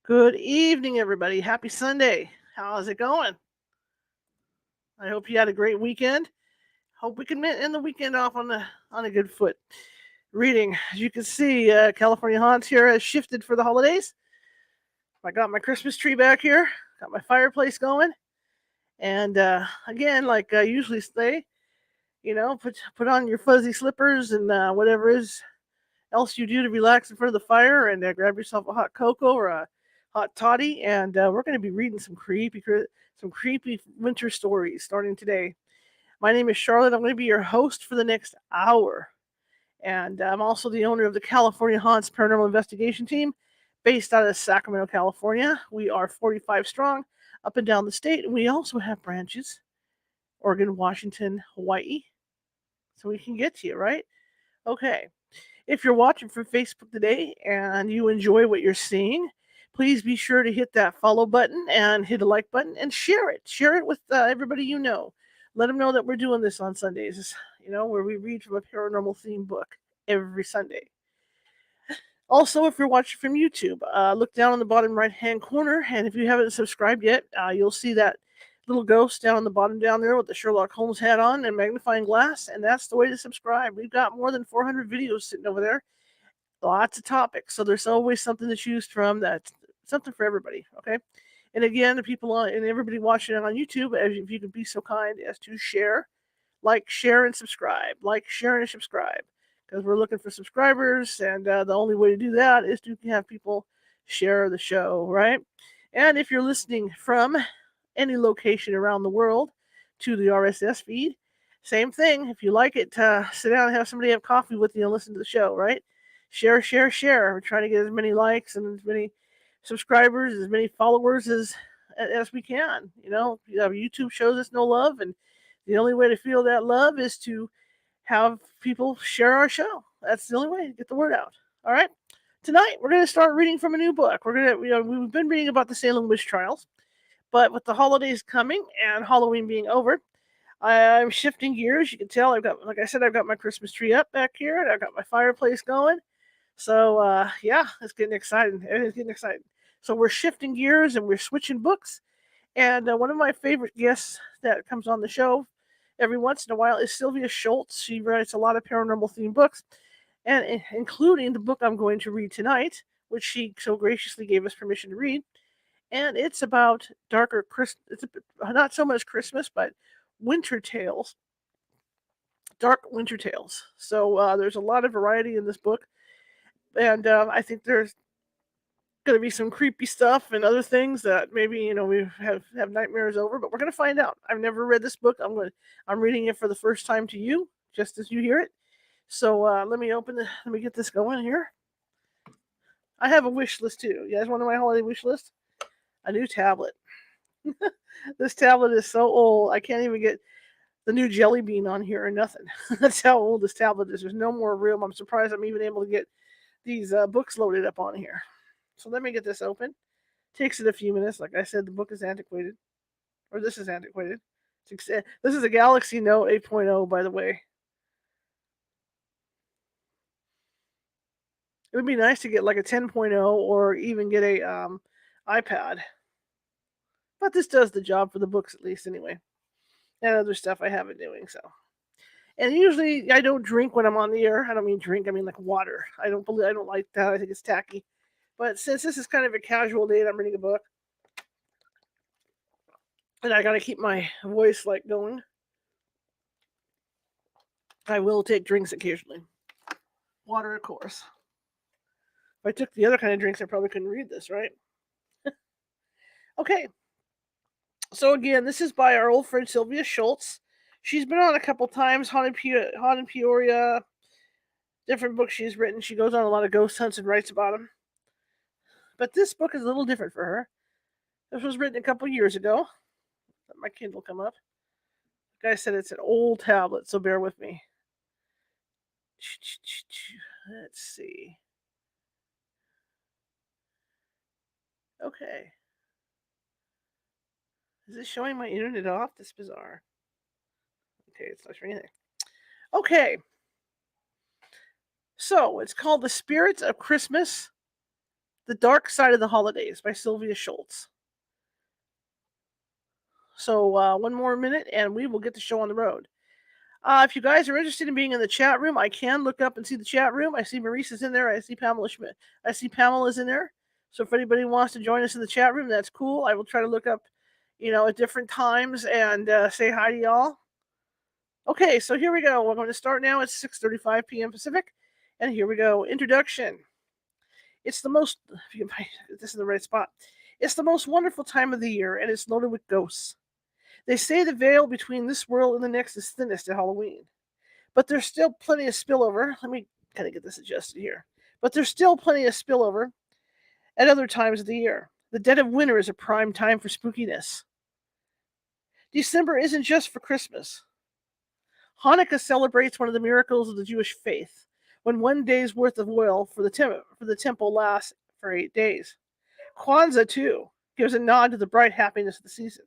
Good evening, everybody. Happy Sunday. How's it going? I hope you had a great weekend. Hope we can end the weekend off on a good foot. Reading, as you can see, California Haunts here has shifted for the holidays. I got my Christmas tree back here. Got my fireplace going, and again, like I usually say, put on your fuzzy slippers and whatever is else you do to relax in front of the fire, and grab yourself a hot cocoa or a hot toddy, and we're going to be reading some creepy winter stories starting today. My name is Charlotte. I'm going to be your host for the next hour, and I'm also the owner of the California Haunts Paranormal Investigation Team, based out of Sacramento, California. We are 45 strong, up and down the state, and we also have branches: Oregon, Washington, Hawaii, so we can get to you, right? Okay. If you're watching from Facebook today and you enjoy what you're seeing, please be sure to hit that follow button and hit a like button and share it. Share it with everybody you know. Let them know that we're doing this on Sundays, where we read from a paranormal theme book every Sunday. Also, if you're watching from YouTube, look down in the bottom right hand corner, and if you haven't subscribed yet, you'll see that little ghost down on the bottom down there with the Sherlock Holmes hat on and magnifying glass, and that's the way to subscribe. We've got more than 400 videos sitting over there, lots of topics, so there's always something to choose from. That's something for everybody. Okay, and again, the people on and everybody watching it on YouTube, if you could be so kind as to share, share, and subscribe. Like, share, and subscribe, because we're looking for subscribers, and the only way to do that is to have people share the show, right? And if you're listening from any location around the world to the RSS feed, same thing. If you like it, sit down and have somebody have coffee with you and listen to the show, right? Share, share, share. We're trying to get as many likes and as many subscribers, as many followers as we can. YouTube shows us no love, and the only way to feel that love is to have people share our show. That's the only way to get the word out. All right. Tonight we're going to start reading from a new book. We've been reading about the Salem witch trials, but with the holidays coming and Halloween being over, I'm shifting gears. You can tell like I said, I've got my Christmas tree up back here, and I've got my fireplace going. So yeah, it's getting exciting. It's getting exciting. So we're shifting gears and we're switching books. And one of my favorite guests that comes on the show every once in a while is Sylvia Schultz. She writes a lot of paranormal themed books, and including the book I'm going to read tonight, which she so graciously gave us permission to read. And it's about darker Christmas. Not so much Christmas, but winter tales, dark winter tales. So there's a lot of variety in this book, and I think there's going to be some creepy stuff and other things that maybe we have nightmares over, but we're going to find out. I've never read this book. I'm reading it for the first time to you, just as you hear it. So let me get this going here. I have a wish list too. You guys want my holiday wish list? A new tablet. This tablet is so old I can't even get the new jelly bean on here or nothing. That's how old this tablet is. There's no more room. I'm surprised I'm even able to get these books loaded up on here. So let me get this open. Takes it a few minutes. Like I said, the book is antiquated. Or this is antiquated. This is a Galaxy Note 8.0, by the way. It would be nice to get like a 10.0 or even get a iPad. But this does the job for the books, at least, anyway. And other stuff I have it doing, so. And usually I don't drink when I'm on the air. I don't mean drink, I mean like water. I don't like that. I think it's tacky. But since this is kind of a casual day and I'm reading a book, and I gotta keep my voice like going, I will take drinks occasionally. Water, of course. If I took the other kind of drinks, I probably couldn't read this, right? Okay. So again, this is by our old friend Sylvia Schultz. She's been on a couple times. Haunted Peoria, different books she's written. She goes on a lot of ghost hunts and writes about them. But this book is a little different for her. This was written a couple years ago. Let my Kindle come up. Like I said, it's an old tablet, so bear with me. Let's see. Okay. Is it showing my internet off? That's bizarre. Okay, it's not showing anything. Okay. So it's called The Spirits of Christmas The Dark Side of the Holidays by Sylvia Schultz. So one more minute and we will get the show on the road. If you guys are interested in being in the chat room, I can look up and see the chat room. I see Maurice is in there. I see Pamela Schmidt. I see Pamela's in there. So if anybody wants to join us in the chat room, that's cool. I will try to look up, at different times and say hi to y'all. Okay, so here we go. We're going to start now. It's 6:35 p.m. Pacific. And here we go. Introduction. It's the most, if you can, this is the right spot. It's the most wonderful time of the year, and it's loaded with ghosts. They say the veil between this world and the next is thinnest at Halloween. But there's still plenty of spillover. Let me kind of get this adjusted here. But there's still plenty of spillover at other times of the year. The dead of winter is a prime time for spookiness. December isn't just for Christmas. Hanukkah celebrates one of the miracles of the Jewish faith, when 1 day's worth of oil for the temple lasts for 8 days. Kwanzaa, too, gives a nod to the bright happiness of the season.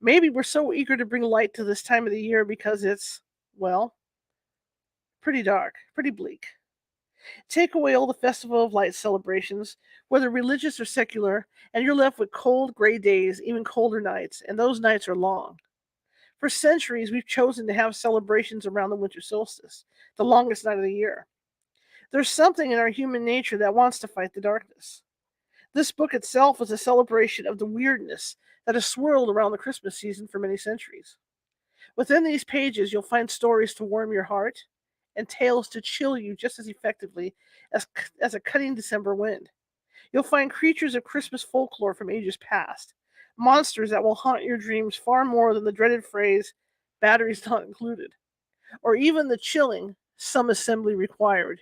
Maybe we're so eager to bring light to this time of the year because it's, well, pretty dark, pretty bleak. Take away all the Festival of Lights celebrations, whether religious or secular, and you're left with cold, gray days, even colder nights, and those nights are long. For centuries, we've chosen to have celebrations around the winter solstice, the longest night of the year. There's something in our human nature that wants to fight the darkness. This book itself is a celebration of the weirdness that has swirled around the Christmas season for many centuries. Within these pages, you'll find stories to warm your heart and tales to chill you just as effectively as a cutting December wind. You'll find creatures of Christmas folklore from ages past, monsters that will haunt your dreams far more than the dreaded phrase, batteries not included, or even the chilling, some assembly required.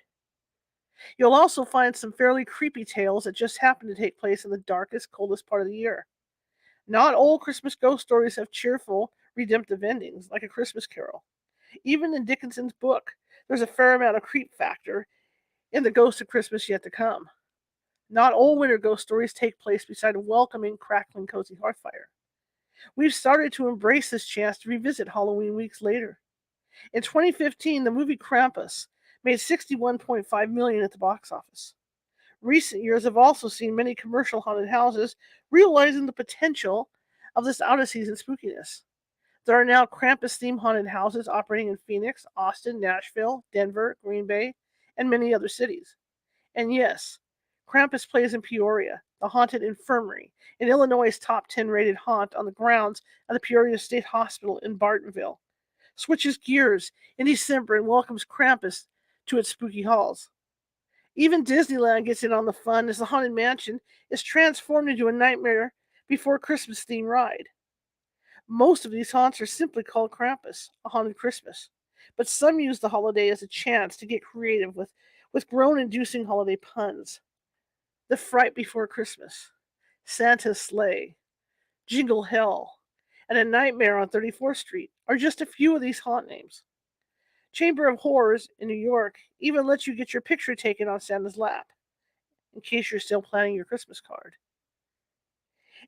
You'll also find some fairly creepy tales that just happen to take place in the darkest, coldest part of the year. Not all Christmas ghost stories have cheerful, redemptive endings, like A Christmas Carol. Even in Dickinson's book, there's a fair amount of creep factor in the ghost of Christmas yet to come. Not all winter ghost stories take place beside a welcoming, crackling, cozy hearthfire. We've started to embrace this chance to revisit Halloween weeks later. In 2015, the movie Krampus made $61.5 million at the box office. Recent years have also seen many commercial haunted houses realizing the potential of this out-of-season spookiness. There are now Krampus-themed haunted houses operating in Phoenix, Austin, Nashville, Denver, Green Bay, and many other cities. And yes, Krampus plays in Peoria, the Haunted Infirmary, in Illinois' top 10 rated haunt on the grounds of the Peoria State Hospital in Bartonville. Switches gears in December and welcomes Krampus to its spooky halls. Even Disneyland gets in on the fun as the Haunted Mansion is transformed into a Nightmare Before Christmas themed ride. Most of these haunts are simply called Krampus, a haunted Christmas, but some use the holiday as a chance to get creative with groan-inducing holiday puns. The Fright Before Christmas, Santa's Sleigh, Jingle Hell, and A Nightmare on 34th Street are just a few of these haunt names. Chamber of Horrors in New York even lets you get your picture taken on Santa's lap, in case you're still planning your Christmas card.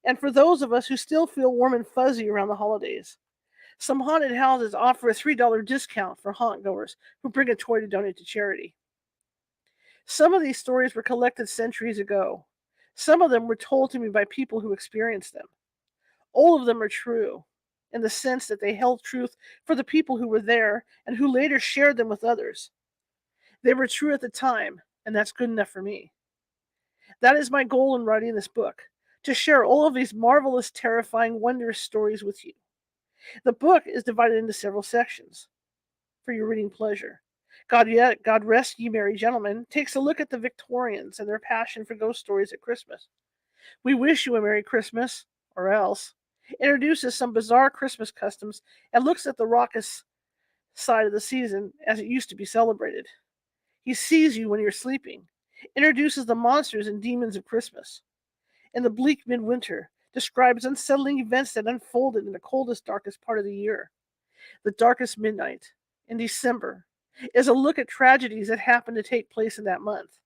And for those of us who still feel warm and fuzzy around the holidays, some haunted houses offer a $3 discount for haunt goers who bring a toy to donate to charity. Some of these stories were collected centuries ago. Some of them were told to me by people who experienced them. All of them are true, in the sense that they held truth for the people who were there and who later shared them with others. They were true at the time, and that's good enough for me. That is my goal in writing this book, to share all of these marvelous, terrifying, wondrous stories with you. The book is divided into several sections for your reading pleasure. God Rest Ye Merry Gentlemen takes a look at the Victorians and their passion for ghost stories at Christmas. We Wish You a Merry Christmas, or Else introduces some bizarre Christmas customs and looks at the raucous side of the season as it used to be celebrated. He Sees You When You're Sleeping introduces the monsters and demons of Christmas. In the Bleak Midwinter describes unsettling events that unfolded in the coldest, darkest part of the year. The Darkest Midnight, in December, is a look at tragedies that happen to take place in that month.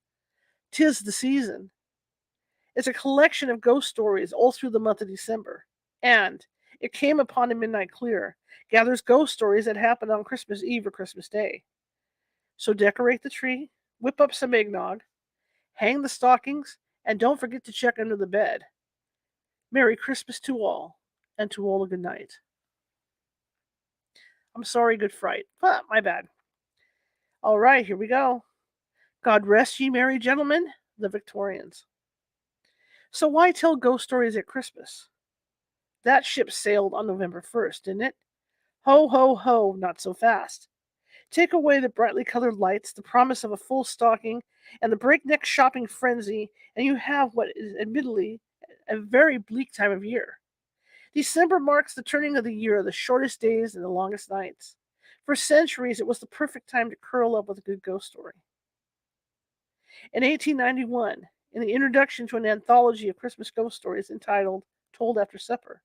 'Tis the Season is a collection of ghost stories all through the month of December. And It Came Upon a Midnight Clear gathers ghost stories that happen on Christmas Eve or Christmas Day. So decorate the tree, whip up some eggnog, hang the stockings, And don't forget to check under the bed. Merry Christmas to all, and to all a good night. I'm sorry, good fright. My bad. All right, here we go. God rest ye merry gentlemen, the Victorians. So why tell ghost stories at Christmas? That ship sailed on November 1st, didn't it? Ho, ho, ho, not so fast. Take away the brightly colored lights, the promise of a full stocking, and the breakneck shopping frenzy, and you have what is admittedly a very bleak time of year. December marks the turning of the year, the shortest days and the longest nights. For centuries, it was the perfect time to curl up with a good ghost story. In 1891, in the introduction to an anthology of Christmas ghost stories entitled Told After Supper,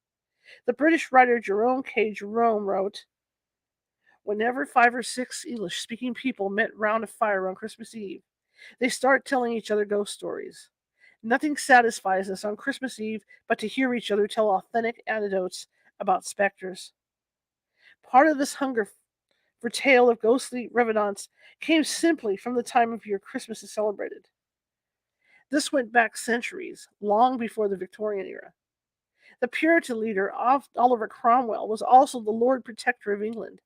the British writer Jerome K. Jerome wrote, whenever 5 or 6 English-speaking people met round a fire on Christmas Eve, they start telling each other ghost stories. Nothing satisfies us on Christmas Eve but to hear each other tell authentic anecdotes about specters. Part of this hunger for tale of ghostly revenants came simply from the time of year Christmas is celebrated. This went back centuries, long before the Victorian era. The Puritan leader, Oliver Cromwell, was also the Lord Protector of England,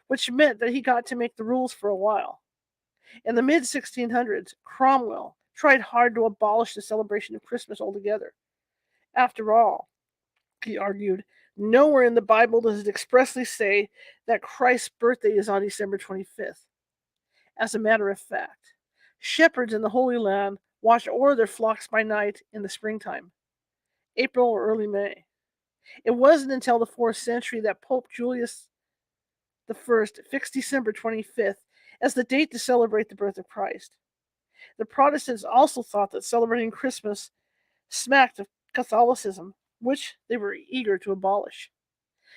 which meant that he got to make the rules for a while. In the mid 1600s, Cromwell tried hard to abolish the celebration of Christmas altogether. After all, he argued, nowhere in the Bible does it expressly say that Christ's birthday is on December 25th. As a matter of fact, shepherds in the Holy Land watched o'er their flocks by night in the springtime, April or early May. It wasn't until the 4th century that Pope Julius I fixed December 25th as the date to celebrate the birth of Christ. The Protestants also thought that celebrating Christmas smacked of Catholicism, which they were eager to abolish.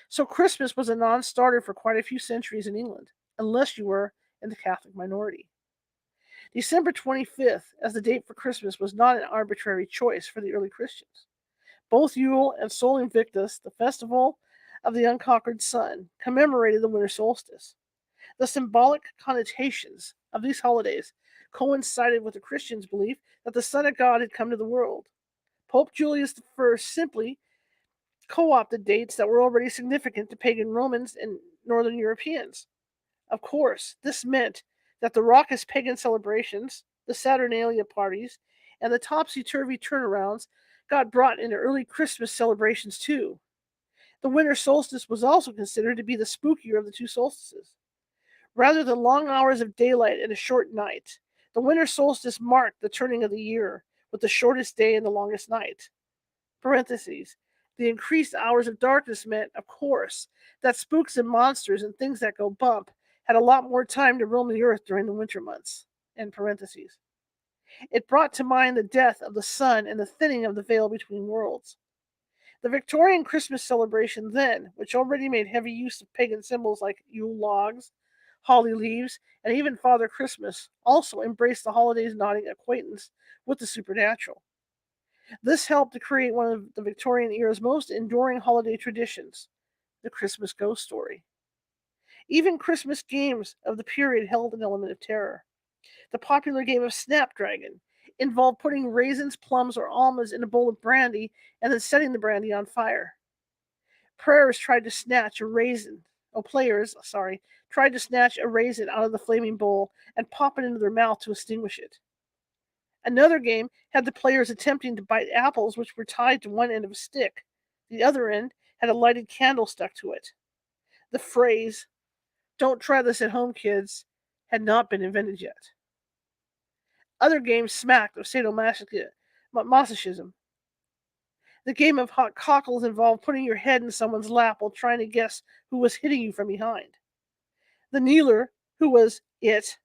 So Christmas was a non-starter for quite a few centuries in England, unless you were in the Catholic minority. December 25th as the date for Christmas was not an arbitrary choice for the early Christians. Both Yule and Sol Invictus, the festival of the unconquered sun, commemorated the winter solstice. The symbolic connotations of these holidays coincided with the Christians' belief that the Son of God had come to the world. Pope Julius I simply co-opted dates that were already significant to pagan Romans and Northern Europeans. Of course, this meant that the raucous pagan celebrations, the Saturnalia parties, and the topsy-turvy turnarounds got brought into early Christmas celebrations too. The winter solstice was also considered to be the spookier of the two solstices. Rather than long hours of daylight and a short night, the winter solstice marked the turning of the year with the shortest day and the longest night. Parentheses. The increased hours of darkness meant, of course, that spooks and monsters and things that go bump had a lot more time to roam the earth during the winter months. End parentheses. It brought to mind the death of the sun and the thinning of the veil between worlds. The Victorian Christmas celebration then, which already made heavy use of pagan symbols like Yule logs, holly leaves, and even Father Christmas, also embraced the holiday's nodding acquaintance with the supernatural. This helped to create one of the Victorian era's most enduring holiday traditions, the Christmas ghost story. Even Christmas games of the period held an element of terror. The popular game of Snapdragon involved putting raisins, plums, or almonds in a bowl of brandy and then setting the brandy on fire. Players tried to snatch a raisin out of the flaming bowl and pop it into their mouth to extinguish it. Another game had the players attempting to bite apples which were tied to one end of a stick. The other end had a lighted candle stuck to it. The phrase, "Don't try this at home, kids," had not been invented yet. Other games smacked of sadomasochism. The game of hot cockles involved putting your head in someone's lap while trying to guess who was hitting you from behind. The kneeler, who was it,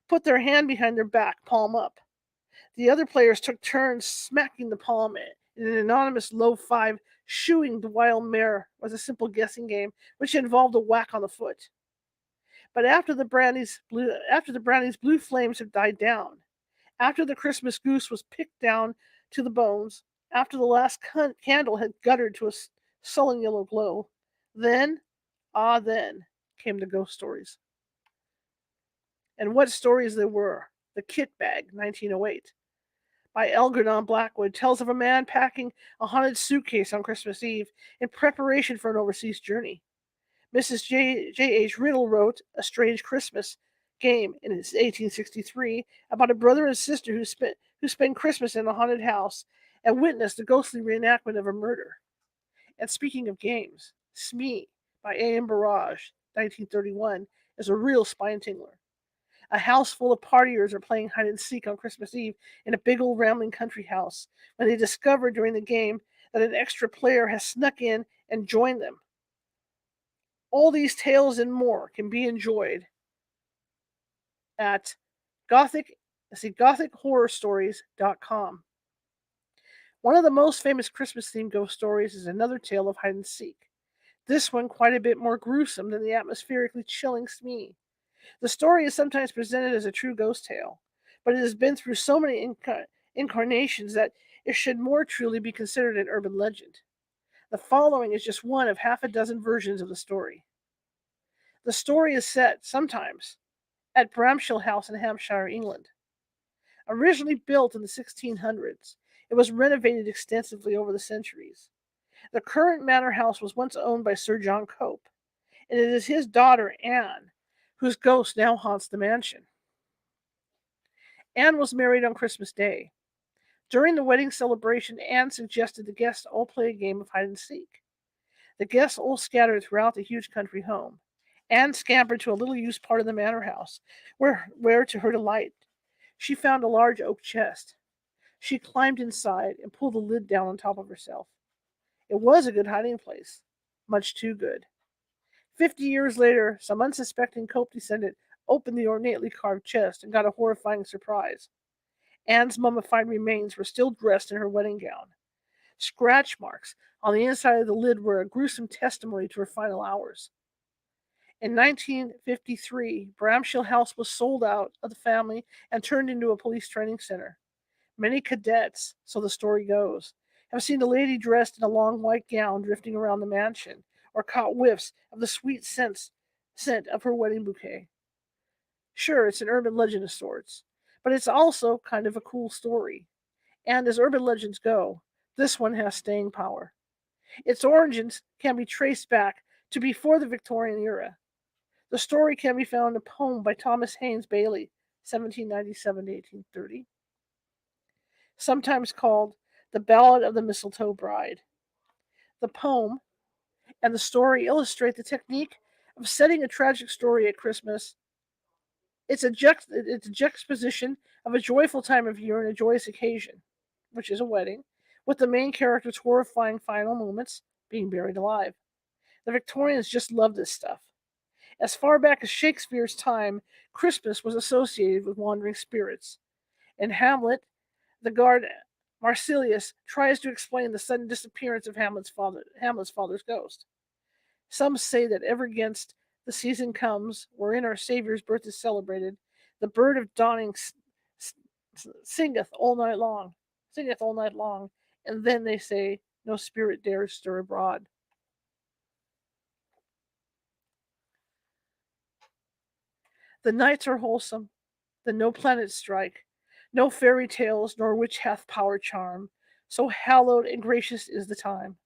put their hand behind their back, palm up. The other players took turns smacking the palm in an anonymous low five. Shooing the wild mare was a simple guessing game which involved a whack on the foot. But after the brownies' blue flames had died down, after the Christmas goose was picked down to the bones, after the last candle had guttered to a sullen yellow glow, then, then, came the ghost stories. And what stories there were. The Kit Bag, 1908. by Algernon Blackwood tells of a man packing a haunted suitcase on Christmas Eve in preparation for an overseas journey. Mrs. J. H. Riddle wrote A Strange Christmas game in 1863 about a brother and sister who spend Christmas in a haunted house and witness the ghostly reenactment of a murder. And speaking of games, Smee by A.M. Barrage, 1931, is a real spine tingler. A house full of partiers are playing hide and seek on Christmas Eve in a big old rambling country house when they discover during the game that an extra player has snuck in and joined them. All these tales and more can be enjoyed at gothichorrorstories.com. One of the most famous Christmas-themed ghost stories is another tale of hide and seek. This one quite a bit more gruesome than the atmospherically chilling Smee. The story is sometimes presented as a true ghost tale, but it has been through so many incarnations that it should more truly be considered an urban legend. The following is just one of half a dozen versions of the story. The story is set, sometimes, at Bramshill House in Hampshire, England. Originally built in the 1600s, it was renovated extensively over the centuries. The current manor house was once owned by Sir John Cope, and it is his daughter, Anne, whose ghost now haunts the mansion. Anne was married on Christmas Day. During the wedding celebration, Anne suggested the guests all play a game of hide and seek. The guests all scattered throughout the huge country home. Anne scampered to a little used part of the manor house, where to her delight, she found a large oak chest. She climbed inside and pulled the lid down on top of herself. It was a good hiding place, much too good. 50 years later, some unsuspecting Cope descendant opened the ornately carved chest and got a horrifying surprise. Anne's mummified remains were still dressed in her wedding gown. Scratch marks on the inside of the lid were a gruesome testimony to her final hours. In 1953, Bramshill House was sold out of the family and turned into a police training center. Many cadets, so the story goes, have seen a lady dressed in a long white gown drifting around the mansion, or caught whiffs of the sweet scent of her wedding bouquet. Sure, it's an urban legend of sorts, but it's also kind of a cool story. And as urban legends go, this one has staying power. Its origins can be traced back to before the Victorian era. The story can be found in a poem by Thomas Haynes Bailey, 1797 to 1830, sometimes called The Ballad of the Mistletoe Bride. The poem and the story illustrate the technique of setting a tragic story at Christmas. It's a juxtaposition of a joyful time of year and a joyous occasion, which is a wedding, with the main character's horrifying final moments being buried alive. The Victorians just loved this stuff. As far back as Shakespeare's time, Christmas was associated with wandering spirits. In Hamlet, the guard Marsilius tries to explain the sudden disappearance of Hamlet's father's ghost. Some say that ever against the season comes, wherein our Saviour's birth is celebrated, the bird of dawning singeth all night long, and then they say, no spirit dares stir abroad. The nights are wholesome, the no planets strike, no fairy tales, nor witch hath power charm, so hallowed and gracious is the time.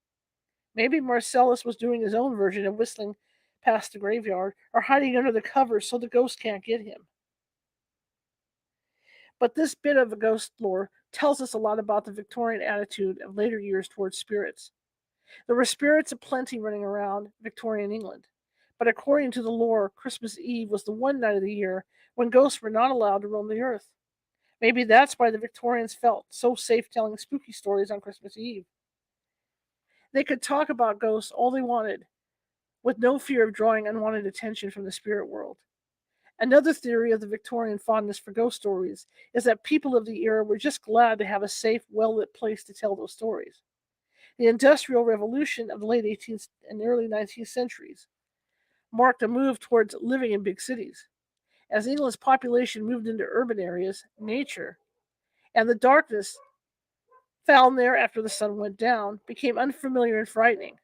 Maybe Marcellus was doing his own version of whistling past the graveyard, or hiding under the covers so the ghost can't get him. But this bit of ghost lore tells us a lot about the Victorian attitude of later years towards spirits. There were spirits aplenty running around Victorian England, but according to the lore, Christmas Eve was the one night of the year when ghosts were not allowed to roam the earth. Maybe that's why the Victorians felt so safe telling spooky stories on Christmas Eve. They could talk about ghosts all they wanted, with no fear of drawing unwanted attention from the spirit world. Another theory of the Victorian fondness for ghost stories is that people of the era were just glad to have a safe, well-lit place to tell those stories. The Industrial Revolution of the late 18th and early 19th centuries marked a move towards living in big cities. As England's population moved into urban areas, nature and the darkness found there after the sun went down became unfamiliar and frightening.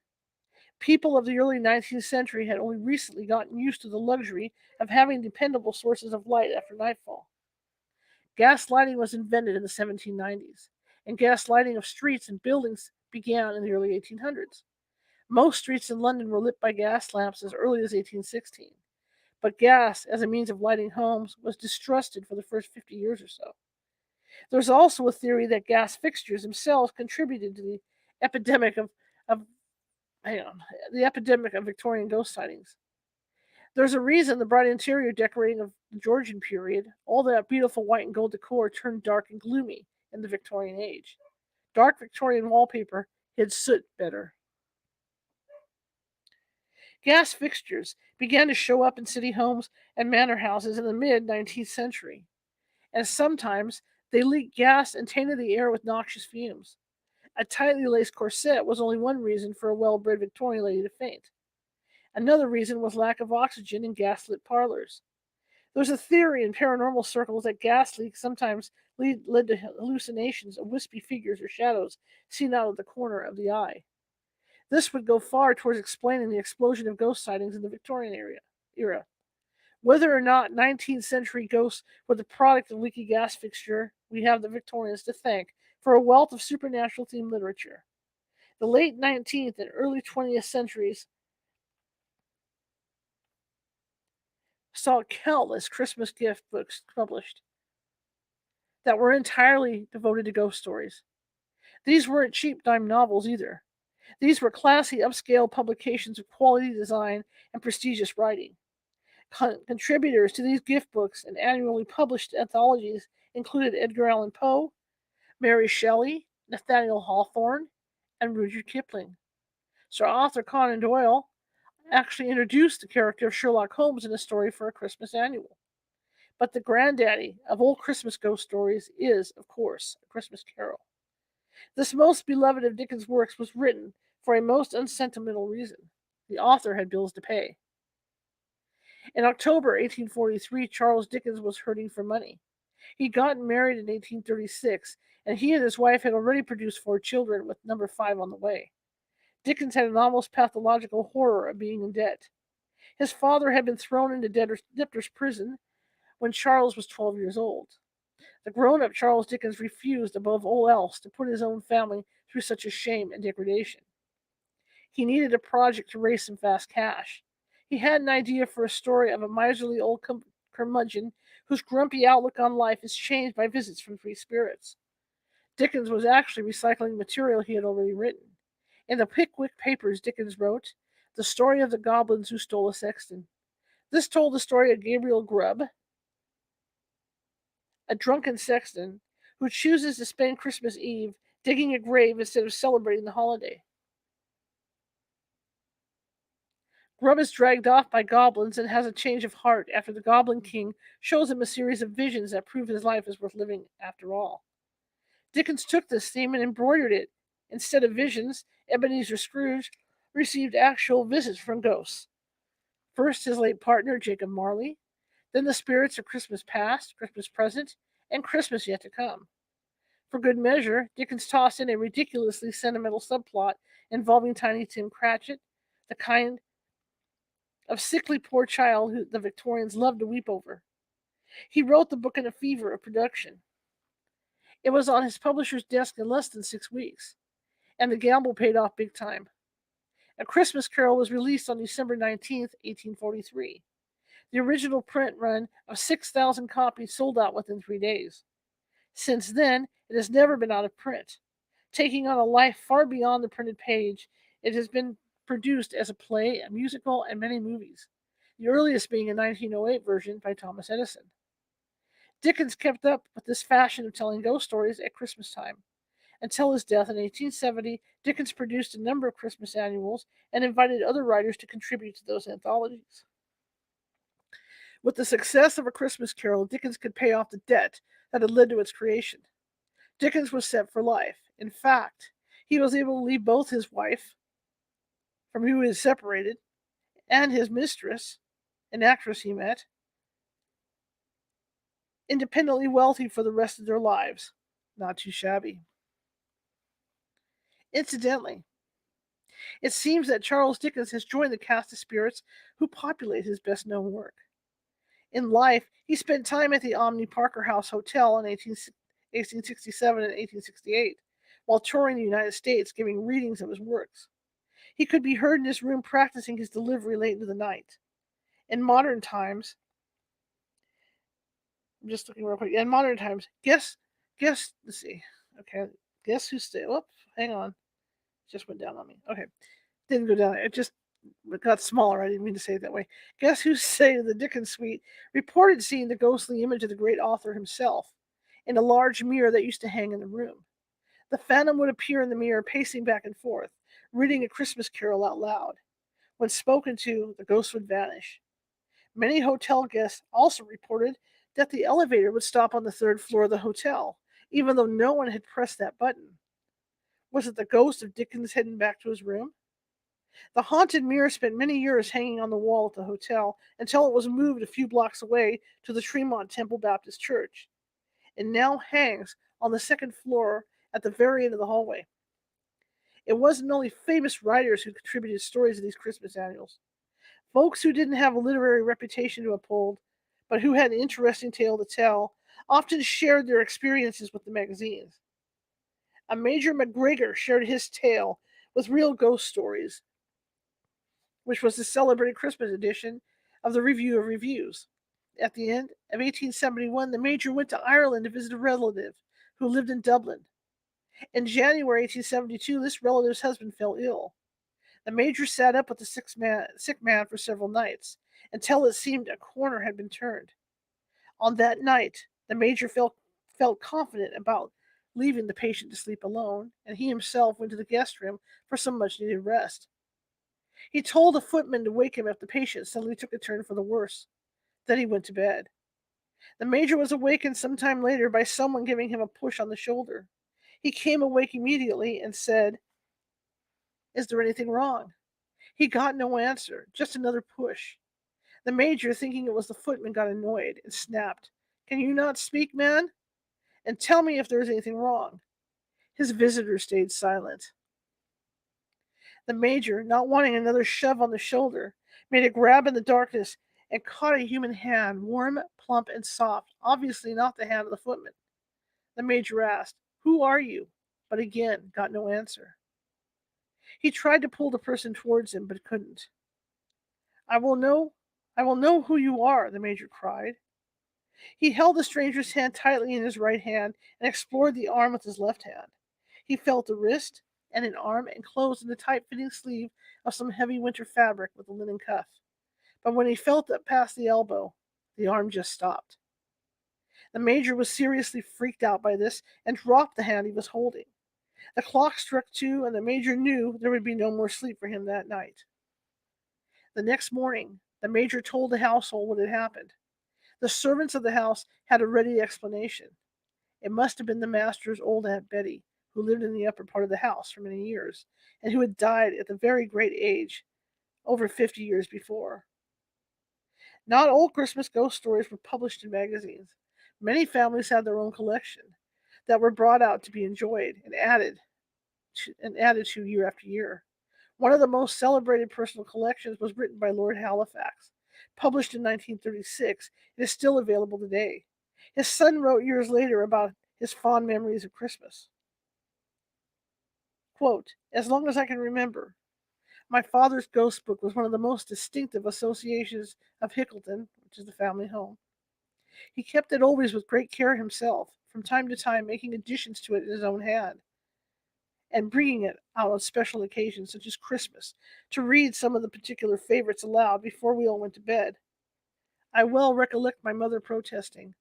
People of the early 19th century had only recently gotten used to the luxury of having dependable sources of light after nightfall. Gas lighting was invented in the 1790s, and gas lighting of streets and buildings began in the early 1800s. Most streets in London were lit by gas lamps as early as 1816, but gas as a means of lighting homes was distrusted for the first 50 years or so. There's also a theory that gas fixtures themselves contributed to epidemic of hang on, the epidemic of Victorian ghost sightings. There's a reason the bright interior decorating of the Georgian period, all that beautiful white and gold decor, turned dark and gloomy in the Victorian age. Dark Victorian wallpaper hid soot better. Gas fixtures began to show up in city homes and manor houses in the mid 19th century, and sometimes they leaked gas and tainted the air with noxious fumes. A tightly laced corset was only one reason for a well bred Victorian lady to faint. Another reason was lack of oxygen in gas-lit parlors. There's a theory in paranormal circles that gas leaks sometimes led to hallucinations of wispy figures or shadows seen out of the corner of the eye. This would go far towards explaining the explosion of ghost sightings in the Victorian era. Whether or not 19th century ghosts were the product of leaky gas fixture, we have the Victorians to thank for a wealth of supernatural themed literature. The late 19th and early 20th centuries saw countless Christmas gift books published that were entirely devoted to ghost stories. These weren't cheap dime novels either. These were classy, upscale publications of quality design and prestigious writing. Contributors to these gift books and annually published anthologies included Edgar Allan Poe, Mary Shelley, Nathaniel Hawthorne, and Rudyard Kipling. Sir Arthur Conan Doyle actually introduced the character of Sherlock Holmes in a story for a Christmas annual. But the granddaddy of all Christmas ghost stories is, of course, A Christmas Carol. This most beloved of Dickens' works was written for a most unsentimental reason. The author had bills to pay. In October 1843, Charles Dickens was hurting for money. He'd gotten married in 1836, and he and his wife had already produced 4 children, with number 5 on the way. Dickens had an almost pathological horror of being in debt. His father had been thrown into debtor's prison when Charles was 12 years old. The grown-up Charles Dickens refused, above all else, to put his own family through such a shame and degradation. He needed a project to raise some fast cash. He had an idea for a story of a miserly old curmudgeon whose grumpy outlook on life is changed by visits from free spirits. Dickens was actually recycling material he had already written. In the Pickwick Papers, Dickens wrote, "The Story of the Goblins Who Stole a Sexton." This told the story of Gabriel Grubb, a drunken sexton who chooses to spend Christmas Eve digging a grave instead of celebrating the holiday. Grubb is dragged off by goblins and has a change of heart after the Goblin King shows him a series of visions that prove his life is worth living after all. Dickens took this theme and embroidered it. Instead of visions, Ebenezer Scrooge received actual visits from ghosts. First, his late partner, Jacob Marley, then the spirits of Christmas past, Christmas present, and Christmas yet to come. For good measure, Dickens tossed in a ridiculously sentimental subplot involving Tiny Tim Cratchit, the kind of sickly poor child who the Victorians loved to weep over. He wrote the book in a fever of production. It was on his publisher's desk in less than 6 weeks, and the gamble paid off big time. A Christmas Carol was released on December 19th, 1843. The original print run of 6,000 copies sold out within 3 days. Since then, it has never been out of print. Taking on a life far beyond the printed page, it has been produced as a play, a musical, and many movies, the earliest being a 1908 version by Thomas Edison. Dickens kept up with this fashion of telling ghost stories at Christmas time. Until his death in 1870, Dickens produced a number of Christmas annuals and invited other writers to contribute to those anthologies. With the success of A Christmas Carol, Dickens could pay off the debt that had led to its creation. Dickens was set for life. In fact, he was able to leave both his wife, from whom he was separated, and his mistress, an actress he met, independently wealthy for the rest of their lives. Not too shabby. Incidentally, it seems that Charles Dickens has joined the cast of spirits who populate his best known work. In life, he spent time at the Omni Parker House Hotel in 1867 and 1868 while touring the United States giving readings of his works. He could be heard in his room practicing his delivery late into the night. In modern times, I'm just looking real quick. In modern times, let's see. Okay, guess who stayed? Whoop, hang on. Just went down on me. Okay, didn't go down. It got smaller. I didn't mean to say it that way. Guess who stayed in the Dickens suite reported seeing the ghostly image of the great author himself in a large mirror that used to hang in the room. The phantom would appear in the mirror, pacing back and forth, reading a Christmas carol out loud. When spoken to, the ghost would vanish. Many hotel guests also reported that the elevator would stop on the third floor of the hotel, even though no one had pressed that button. Was it the ghost of Dickens heading back to his room? The haunted mirror spent many years hanging on the wall at the hotel until it was moved a few blocks away to the Tremont Temple Baptist Church. It now hangs on the second floor at the very end of the hallway. It wasn't only famous writers who contributed stories to these Christmas annuals. Folks who didn't have a literary reputation to uphold, but who had an interesting tale to tell, often shared their experiences with the magazines. A Major McGregor shared his tale with Real Ghost Stories, which was the celebrated Christmas edition of the Review of Reviews. At the end of 1871, the Major went to Ireland to visit a relative who lived in Dublin. In January 1872, this relative's husband fell ill. The Major sat up with the sick man for several nights, until it seemed a corner had been turned. On that night, the Major felt confident about leaving the patient to sleep alone, and he himself went to the guest room for some much needed rest. He told a footman to wake him if the patient suddenly took a turn for the worse. Then he went to bed. The Major was awakened some time later by someone giving him a push on the shoulder. He came awake immediately and said, "Is there anything wrong?" He got no answer, just another push. The Major, thinking it was the footman, got annoyed and snapped, "Can you not speak, man? And tell me if there is anything wrong." His visitor stayed silent. The Major, not wanting another shove on the shoulder, made a grab in the darkness and caught a human hand, warm, plump, and soft, obviously not the hand of the footman. The Major asked, "Who are you?" but again got no answer. He tried to pull the person towards him, but couldn't. "I will know I will know who you are," the Major cried. He held the stranger's hand tightly in his right hand and explored the arm with his left hand. He felt a wrist and an arm enclosed in the tight-fitting sleeve of some heavy winter fabric with a linen cuff. But when he felt it past the elbow, the arm just stopped. The Major was seriously freaked out by this and dropped the hand he was holding. The clock struck 2, and the Major knew there would be no more sleep for him that night. The next morning, the Major told the household what had happened. The servants of the house had a ready explanation. It must have been the master's old Aunt Betty, who lived in the upper part of the house for many years, and who had died at the very great age over 50 years before. Not all Christmas ghost stories were published in magazines. Many families had their own collection that were brought out to be enjoyed and added to year after year. One of the most celebrated personal collections was written by Lord Halifax. Published in 1936, it is still available today. His son wrote years later about his fond memories of Christmas. Quote, "As long as I can remember, my father's ghost book was one of the most distinctive associations of Hickleton, which is the family home. He kept it always with great care himself, from time to time making additions to it in his own hand, and bringing it out on special occasions, such as Christmas, to read some of the particular favorites aloud before we all went to bed. I well recollect my mother protesting,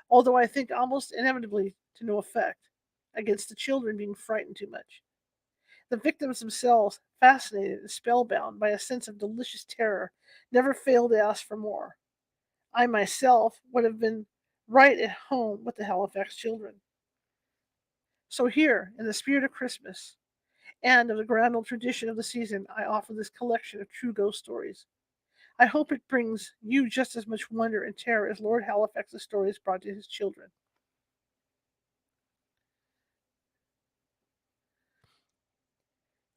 although I think almost inevitably to no effect, against the children being frightened too much. The victims themselves, fascinated and spellbound by a sense of delicious terror, never failed to ask for more. I myself would have been right at home with the Halifax children. So here, in the spirit of Christmas, and of the grand old tradition of the season, I offer this collection of true ghost stories. I hope it brings you just as much wonder and terror as Lord Halifax's stories brought to his children.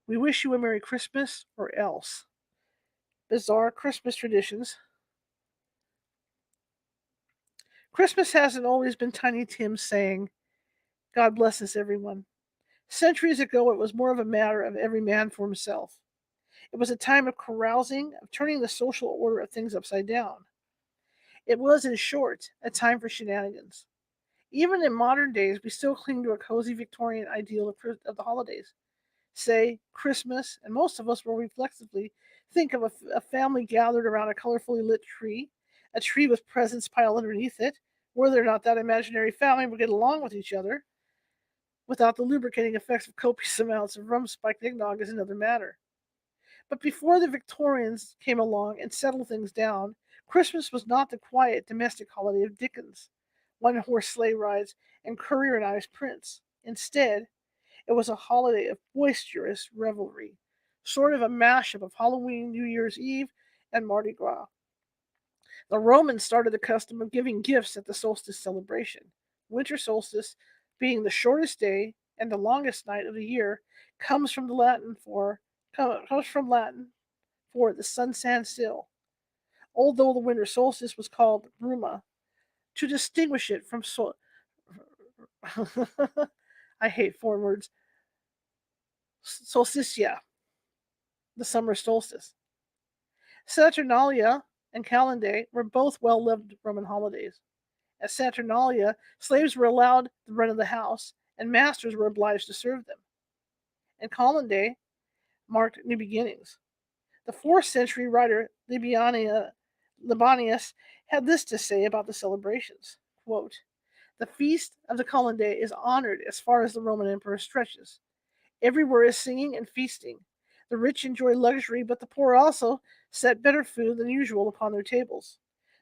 We wish you a Merry Christmas, or else. Bizarre Christmas traditions Christmas hasn't always been Tiny Tim saying, God bless us, everyone. Centuries ago, it was more of a matter of every man for himself. It was a time of carousing, of turning the social order of things upside down. It was, in short, a time for shenanigans. Even in modern days, we still cling to a cozy Victorian ideal of the holidays. Say Christmas, and most of us will reflexively think of a family gathered around a colorfully lit tree, a tree with presents piled underneath it. Whether or not that imaginary family will get along with each other without the lubricating effects of copious amounts of rum spiked eggnog is another matter. But before the Victorians came along and settled things down, Christmas was not the quiet domestic holiday of Dickens, one horse sleigh rides, and courierized prints. Instead, it was a holiday of boisterous revelry, sort of a mashup of Halloween, New Year's Eve, and Mardi Gras. The Romans started the custom of giving gifts at the solstice celebration. Winter solstice, being the shortest day and the longest night of the year, comes from the Latin for comes from Latin for the sun stands still. Although the winter solstice was called bruma to distinguish it from I hate foreign words, solsticia, the summer solstice. Saturnalia and Calendar were both well-lived Roman holidays. At Saturnalia, slaves were allowed the run of the house, and masters were obliged to serve them. And Calendar marked new beginnings. The 4th century writer Libanius had this to say about the celebrations. Quote, the feast of the Calendar is honored as far as the Roman emperor stretches. Everywhere is singing and feasting. The rich enjoy luxury, but the poor also set better food than usual upon their tables.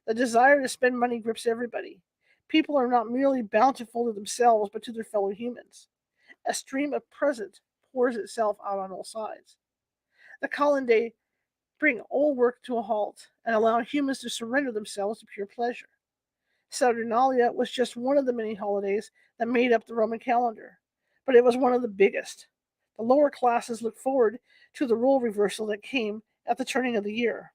The desire to spend money grips everybody. People are not merely bountiful to themselves, but to their fellow humans. A stream of present pours itself out on all sides. The Calendar bring all work to a halt and allow humans to surrender themselves to pure pleasure. Saturnalia was just one of the many holidays that made up the Roman calendar, but it was one of the biggest. The lower classes looked forward to the role reversal that came at the turning of the year.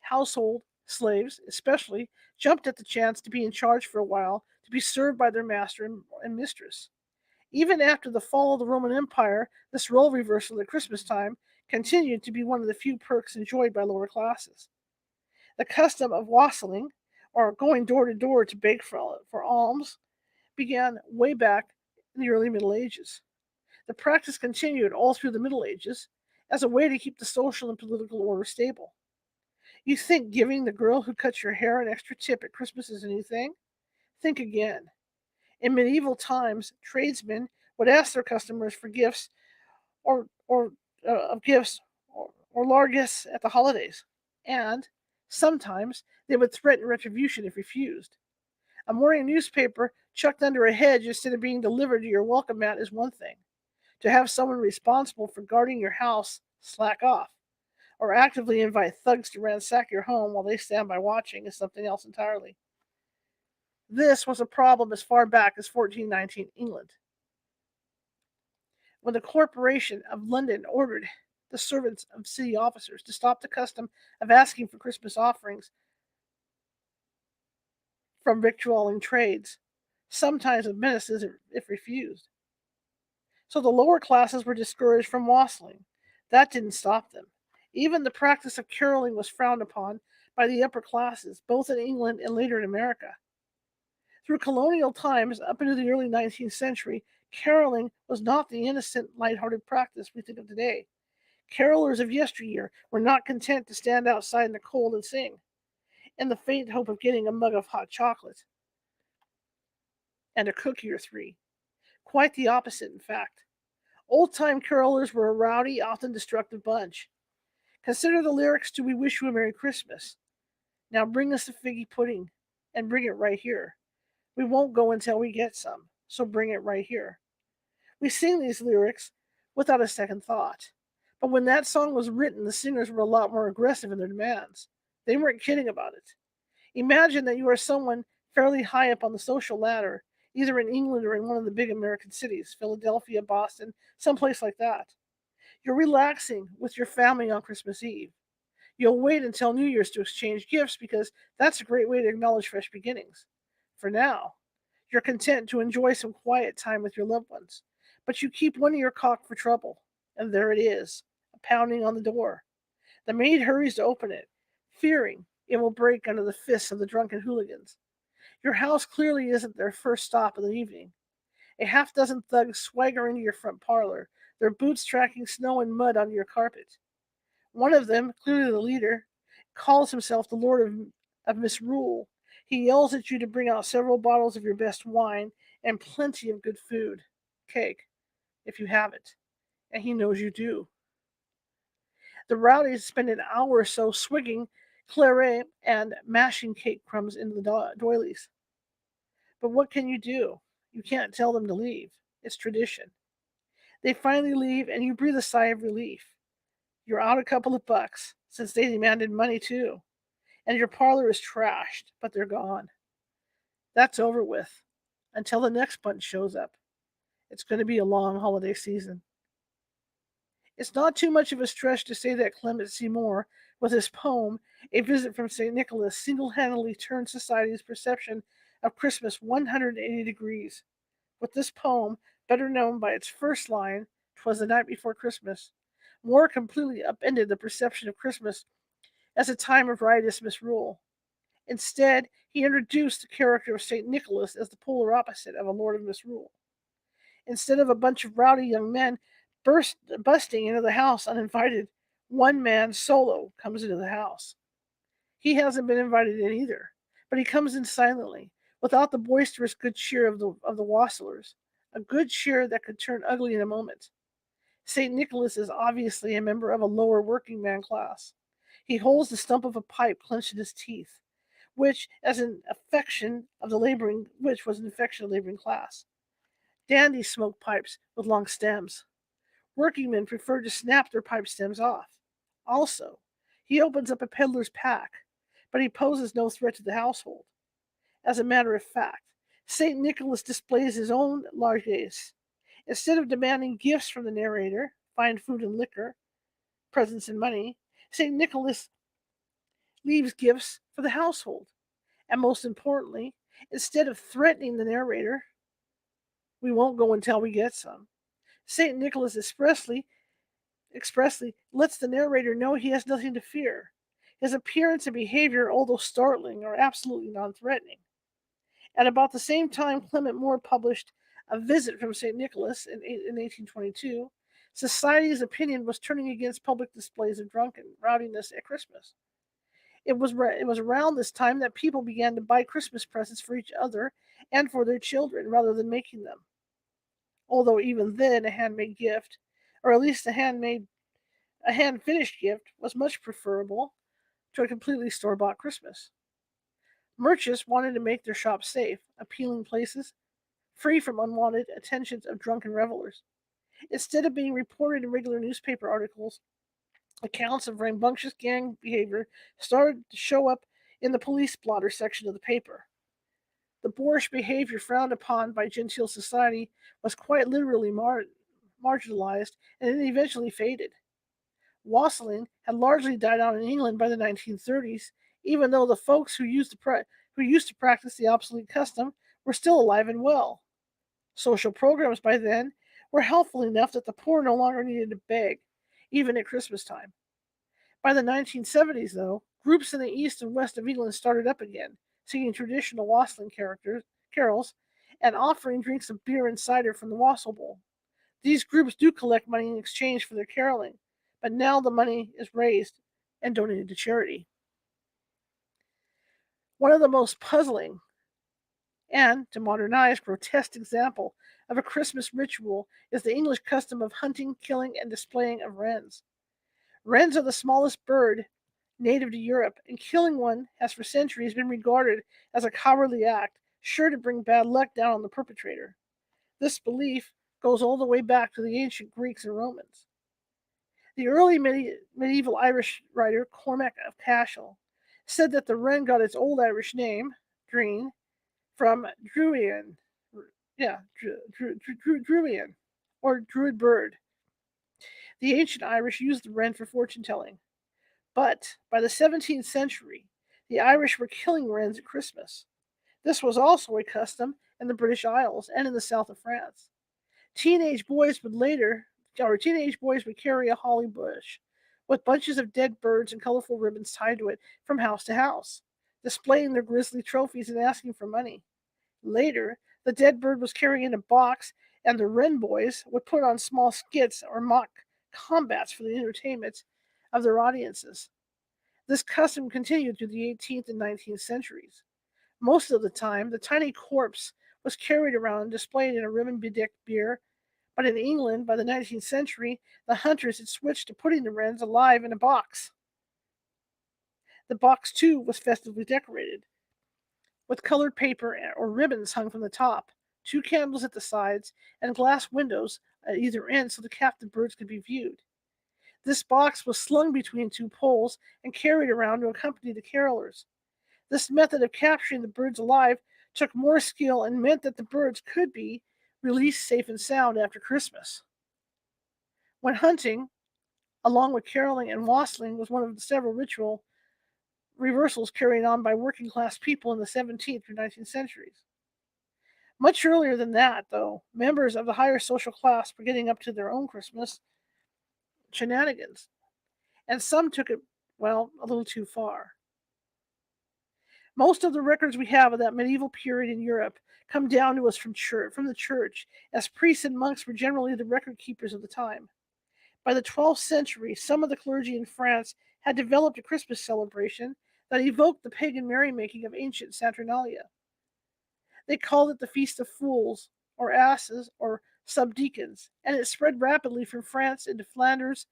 Household slaves, especially, jumped at the chance to be in charge for a while, to be served by their master and mistress. Even after the fall of the Roman Empire, this role reversal at Christmas time continued to be one of the few perks enjoyed by lower classes. The custom of wassailing, or going door to door to beg for alms, began way back in the early Middle Ages. The practice continued all through the Middle Ages as a way to keep the social and political order stable. You think giving the girl who cuts your hair an extra tip at Christmas is a new thing? Think again. In medieval times, tradesmen would ask their customers for gifts or of gifts or largesse at the holidays, and sometimes they would threaten retribution if refused. A morning newspaper chucked under a hedge instead of being delivered to your welcome mat is one thing. To have someone responsible for guarding your house slack off, or actively invite thugs to ransack your home while they stand by watching is something else entirely. This was a problem as far back as 1419 England, when the Corporation of London ordered the servants of city officers to stop the custom of asking for Christmas offerings from victualling trades, sometimes with menaces if refused. So the lower classes were discouraged from wassailing. That didn't stop them. Even the practice of caroling was frowned upon by the upper classes, both in England and later in America. Through colonial times, up into the early 19th century, caroling was not the innocent, light-hearted practice we think of today. Carolers of yesteryear were not content to stand outside in the cold and sing, in the faint hope of getting a mug of hot chocolate and a cookie or three. Quite the opposite, in fact. Old-time carolers were a rowdy, often destructive bunch. Consider the lyrics to We Wish You a Merry Christmas. Now bring us the figgy pudding, and bring it right here. We won't go until we get some, so bring it right here. We sing these lyrics without a second thought. But when that song was written, the singers were a lot more aggressive in their demands. They weren't kidding about it. Imagine that you are someone fairly high up on the social ladder, either in England or in one of the big American cities, Philadelphia, Boston, someplace like that. You're relaxing with your family on Christmas Eve. You'll wait until New Year's to exchange gifts because that's a great way to acknowledge fresh beginnings. For now, you're content to enjoy some quiet time with your loved ones, but you keep one ear cocked for trouble. And there it is, pounding on the door. The maid hurries to open it, fearing it will break under the fists of the drunken hooligans. Your house clearly isn't their first stop of the evening. A half dozen thugs swagger into your front parlor, their boots tracking snow and mud onto your carpet. One of them, clearly the leader, calls himself the Lord of Misrule. He yells at you to bring out several bottles of your best wine and plenty of good food. Cake, if you have it. And he knows you do. The rowdies spend an hour or so swigging claret and mashing cake crumbs into the doilies. But what can you do? You can't tell them to leave. It's tradition. They finally leave, and you breathe a sigh of relief. You're out a couple of bucks, since they demanded money too. And your parlor is trashed, but they're gone. That's over with. Until the next bunch shows up. It's going to be a long holiday season. It's not too much of a stretch to say that Clement Seymour, with his poem, A Visit from St. Nicholas, single-handedly turned society's perception of Christmas 180 degrees. With this poem, better known by its first line, "'Twas the night before Christmas," Moore completely upended the perception of Christmas as a time of riotous misrule. Instead, he introduced the character of St. Nicholas as the polar opposite of a lord of misrule. Instead of a bunch of rowdy young men busting into the house uninvited, one man solo comes into the house. He hasn't been invited in either, but he comes in silently, without the boisterous good cheer of the wassailers, a good cheer that could turn ugly in a moment. St. Nicholas is obviously a member of a lower working man class. He holds the stump of a pipe clenched in his teeth, which was an affection of the laboring class. Dandies smoke pipes with long stems. Working men prefer to snap their pipe stems off. Also, he opens up a peddler's pack, but he poses no threat to the household. As a matter of fact, St. Nicholas displays his own largesse. Instead of demanding gifts from the narrator, fine food and liquor, presents and money, St. Nicholas leaves gifts for the household. And most importantly, instead of threatening the narrator, we won't go until we get some, St. Nicholas expressly lets the narrator know he has nothing to fear. His appearance and behavior, although startling, are absolutely non-threatening. At about the same time Clement Moore published A Visit from St. Nicholas in 1822, society's opinion was turning against public displays of drunken rowdiness at Christmas. It was around this time that people began to buy Christmas presents for each other and for their children rather than making them. Although even then a handmade gift, or at least a hand-finished gift, was much preferable to a completely store-bought Christmas. Merchants wanted to make their shops safe, appealing places, free from unwanted attentions of drunken revelers. Instead of being reported in regular newspaper articles, accounts of rambunctious gang behavior started to show up in the police blotter section of the paper. The boorish behavior frowned upon by genteel society was quite literally marginalized, and it eventually faded. Wassailing had largely died out in England by the 1930s, even though the folks who used to practice the obsolete custom were still alive and well. Social programs by then were helpful enough that the poor no longer needed to beg, even at Christmas time. By the 1970s, though, groups in the east and west of England started up again, singing traditional wassailing carols and offering drinks of beer and cider from the wassail bowl. These groups do collect money in exchange for their caroling, but now the money is raised and donated to charity. One of the most puzzling and, to modern eyes, grotesque example of a Christmas ritual is the English custom of hunting, killing, and displaying of wrens. Wrens are the smallest bird native to Europe, and killing one has for centuries been regarded as a cowardly act, sure to bring bad luck down on the perpetrator. This belief goes all the way back to the ancient Greeks and Romans. The early medieval Irish writer Cormac of Cashel said that the wren got its old Irish name, Dreen, from Druian, Druian, or Druid bird. The ancient Irish used the wren for fortune telling. But by the 17th century, the Irish were killing wrens at Christmas. This was also a custom in the British Isles and in the south of France. Teenage boys would later, or teenage boys would carry a holly bush with bunches of dead birds and colorful ribbons tied to it from house to house, displaying their grisly trophies and asking for money. Later, the dead bird was carried in a box, and the wren boys would put on small skits or mock combats for the entertainment of their audiences. This custom continued through the 18th and 19th centuries. Most of the time, the tiny corpse was carried around and displayed in a ribbon bedecked bier, but in England, by the 19th century, the hunters had switched to putting the wrens alive in a box. The box, too, was festively decorated, with colored paper or ribbons hung from the top, two candles at the sides, and glass windows at either end so the captive birds could be viewed. This box was slung between two poles and carried around to accompany the carolers. This method of capturing the birds alive took more skill and meant that the birds could be released safe and sound after Christmas. When hunting, along with caroling and wassailing, was one of the several ritual reversals carried on by working class people in the 17th through 19th centuries. Much earlier than that, though, members of the higher social class were getting up to their own Christmas shenanigans, and some took it, well, a little too far. Most of the records we have of that medieval period in Europe come down to us from the church, as priests and monks were generally the record keepers of the time. By the 12th century, some of the clergy in France had developed a Christmas celebration that evoked the pagan merrymaking of ancient Saturnalia. They called it the Feast of Fools, or Asses, or Subdeacons, and it spread rapidly from France into Flanders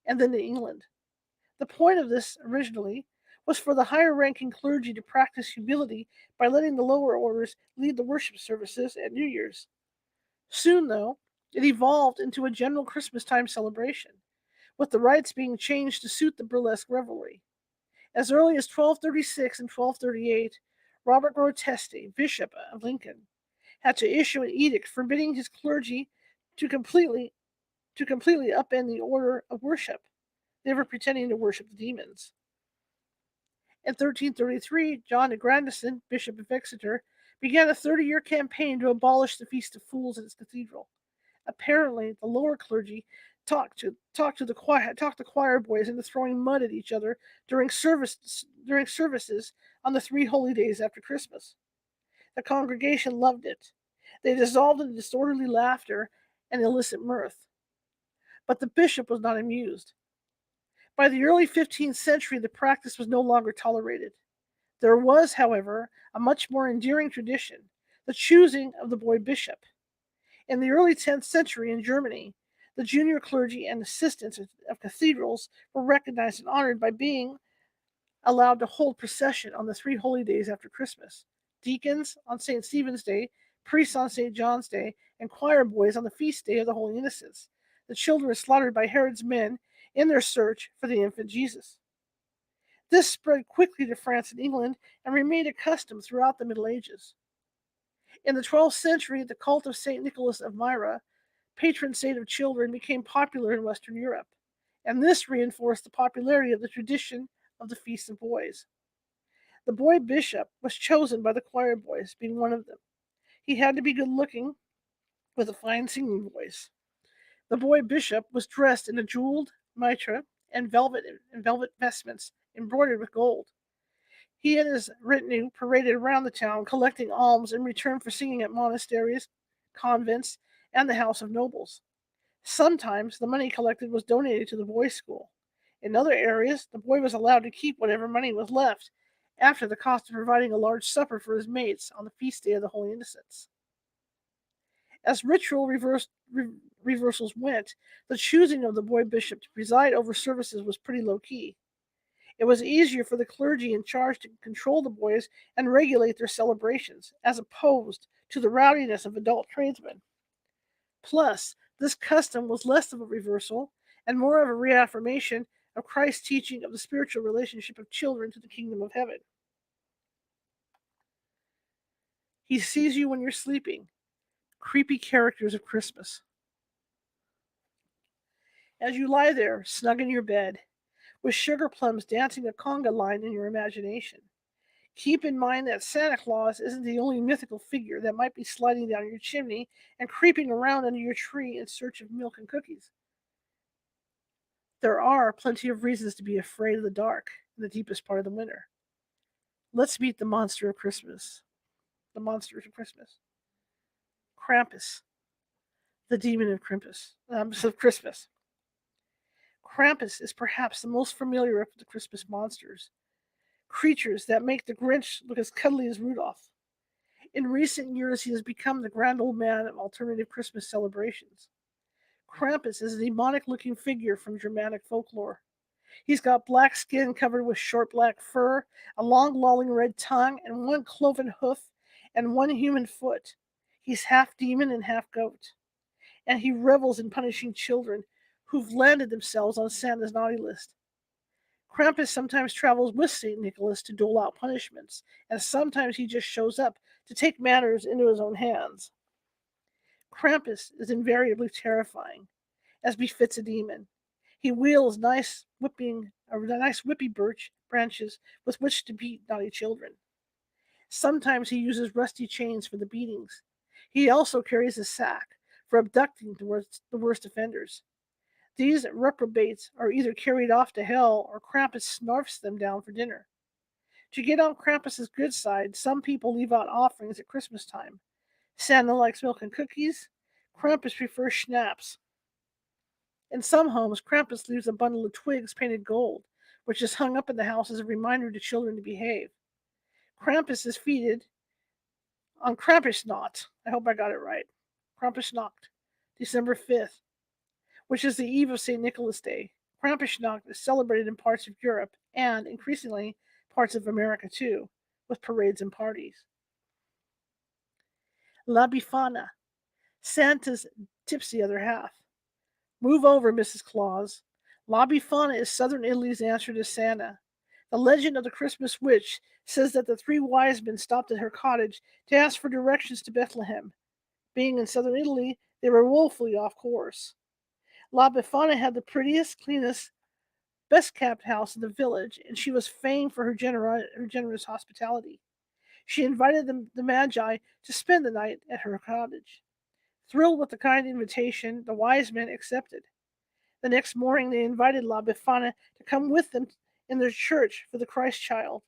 and then to England. The point of this, originally, was for the higher ranking clergy to practice humility by letting the lower orders lead the worship services at New Year's. Soon, though, it evolved into a general Christmas time celebration, with the rites being changed to suit the burlesque revelry. As early as 1236 and 1238, Robert Groteste, Bishop of Lincoln, had to issue an edict forbidding his clergy to completely upend the order of worship. They were pretending to worship the demons. In 1333, John de Grandison, Bishop of Exeter, began a 30-year campaign to abolish the Feast of Fools in its cathedral. Apparently, the lower clergy talked the choir boys into throwing mud at each other during services on the 3 holy days after Christmas. The congregation loved it. They dissolved into disorderly laughter and illicit mirth. But the bishop was not amused. By the early 15th century, the practice was no longer tolerated. There was, however, a much more enduring tradition, the choosing of the boy bishop. In the early 10th century in Germany, the junior clergy and assistants of cathedrals were recognized and honored by being allowed to hold procession on the 3 holy days after Christmas. Deacons on St. Stephen's Day, priests on St. John's Day, and choir boys on the feast day of the Holy Innocents. The children were slaughtered by Herod's men in their search for the infant Jesus. This spread quickly to France and England and remained a custom throughout the Middle Ages. In the 12th century, the cult of St. Nicholas of Myra, patron saint of children, became popular in Western Europe, and this reinforced the popularity of the tradition of the Feast of Boys. The boy bishop was chosen by the choir boys, being one of them. He had to be good looking with a fine singing voice. The boy bishop was dressed in a jeweled mitre and velvet vestments embroidered with gold. He and his retinue paraded around the town, collecting alms in return for singing at monasteries, convents, and the house of nobles. Sometimes the money collected was donated to the boys' school. In other areas, the boy was allowed to keep whatever money was left, after the cost of providing a large supper for his mates on the feast day of the Holy Innocents. As reversals went, the choosing of the boy bishop to preside over services was pretty low key. It was easier for the clergy in charge to control the boys and regulate their celebrations, as opposed to the rowdiness of adult tradesmen. Plus, this custom was less of a reversal and more of a reaffirmation of Christ's teaching of the spiritual relationship of children to the kingdom of heaven. He sees you when you're sleeping. Creepy characters of Christmas. As you lie there, snug in your bed, with sugar plums dancing a conga line in your imagination. Keep in mind that Santa Claus isn't the only mythical figure that might be sliding down your chimney and creeping around under your tree in search of milk and cookies. There are plenty of reasons to be afraid of the dark in the deepest part of the winter. Let's meet the monster of Christmas. The monsters of Christmas. Krampus, the demon of Christmas. Krampus is perhaps the most familiar of the Christmas monsters, creatures that make the Grinch look as cuddly as Rudolph. In recent years, he has become the grand old man of alternative Christmas celebrations. Krampus is a demonic looking figure from Germanic folklore. He's got black skin covered with short black fur, a long lolling red tongue, and one cloven hoof and one human foot. He's half demon and half goat, and he revels in punishing children who've landed themselves on Santa's naughty list. Krampus sometimes travels with St. Nicholas to dole out punishments, and sometimes he just shows up to take matters into his own hands. Krampus is invariably terrifying, as befits a demon. He wields nice whippy birch branches with which to beat naughty children. Sometimes he uses rusty chains for the beatings. He also carries a sack for abducting the worst offenders. These reprobates are either carried off to hell or Krampus snarfs them down for dinner. To get on Krampus's good side, some people leave out offerings at Christmas time. Santa likes milk and cookies. Krampus prefers schnapps. In some homes, Krampus leaves a bundle of twigs painted gold, which is hung up in the house as a reminder to children to behave. Krampus is feted on Krampusnacht. I hope I got it right. Krampusnacht, December 5th, which is the eve of St. Nicholas Day. Krampusnacht is celebrated in parts of Europe and, increasingly, parts of America too, with parades and parties. La Befana, Santa's tipsy other half. Move over, Mrs. Claus. La Befana is southern Italy's answer to Santa. The legend of the Christmas witch says that the three wise men stopped at her cottage to ask for directions to Bethlehem. Being in southern Italy, they were woefully off course. La Befana had the prettiest, cleanest, best kept house in the village, and she was famed for her generous hospitality. She invited the Magi to spend the night at her cottage. Thrilled with the kind invitation, the wise men accepted. The next morning, they invited La Befana to come with them in their church for the Christ child.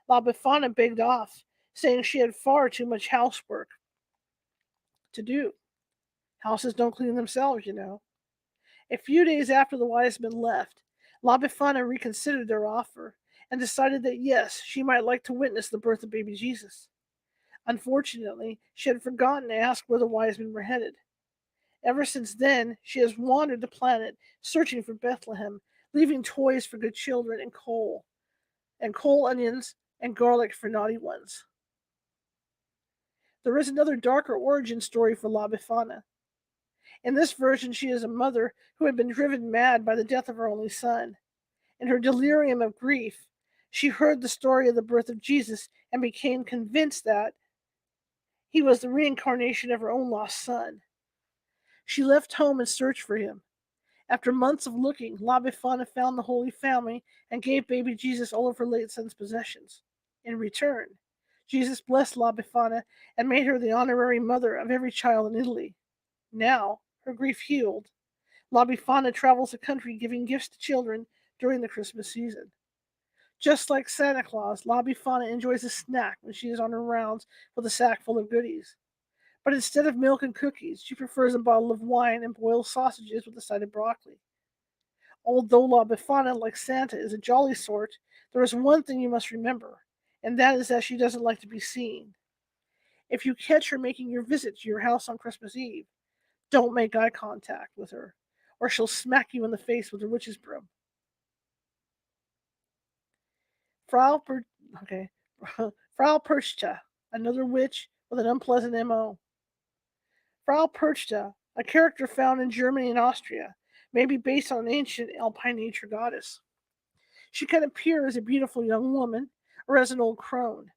La Befana begged off, saying she had far too much housework to do. Houses don't clean themselves, you know. A few days after the wise men left, La Befana reconsidered their offer and decided that yes, she might like to witness the birth of baby Jesus. Unfortunately, she had forgotten to ask where the wise men were headed. Ever since then, she has wandered the planet searching for Bethlehem, leaving toys for good children and coal onions, and garlic for naughty ones. There is another darker origin story for La Befana. In this version, she is a mother who had been driven mad by the death of her only son. In her delirium of grief, she heard the story of the birth of Jesus and became convinced that he was the reincarnation of her own lost son. She left home and searched for him. After months of looking, La Befana found the Holy Family and gave baby Jesus all of her late son's possessions. In return, Jesus blessed La Befana and made her the honorary mother of every child in Italy. Now, her grief healed, La Befana travels the country giving gifts to children during the Christmas season. Just like Santa Claus, La Befana enjoys a snack when she is on her rounds with a sack full of goodies. But instead of milk and cookies, she prefers a bottle of wine and boiled sausages with a side of broccoli. Although La Befana, like Santa, is a jolly sort, there is one thing you must remember, and that is that she doesn't like to be seen. If you catch her making your visit to your house on Christmas Eve, don't make eye contact with her, or she'll smack you in the face with her witch's broom. Frau per- okay. Frau Perchta, another witch with an unpleasant MO. Frau Perchta, a character found in Germany and Austria, may be based on an ancient alpine nature goddess. She can appear as a beautiful young woman or as an old crone.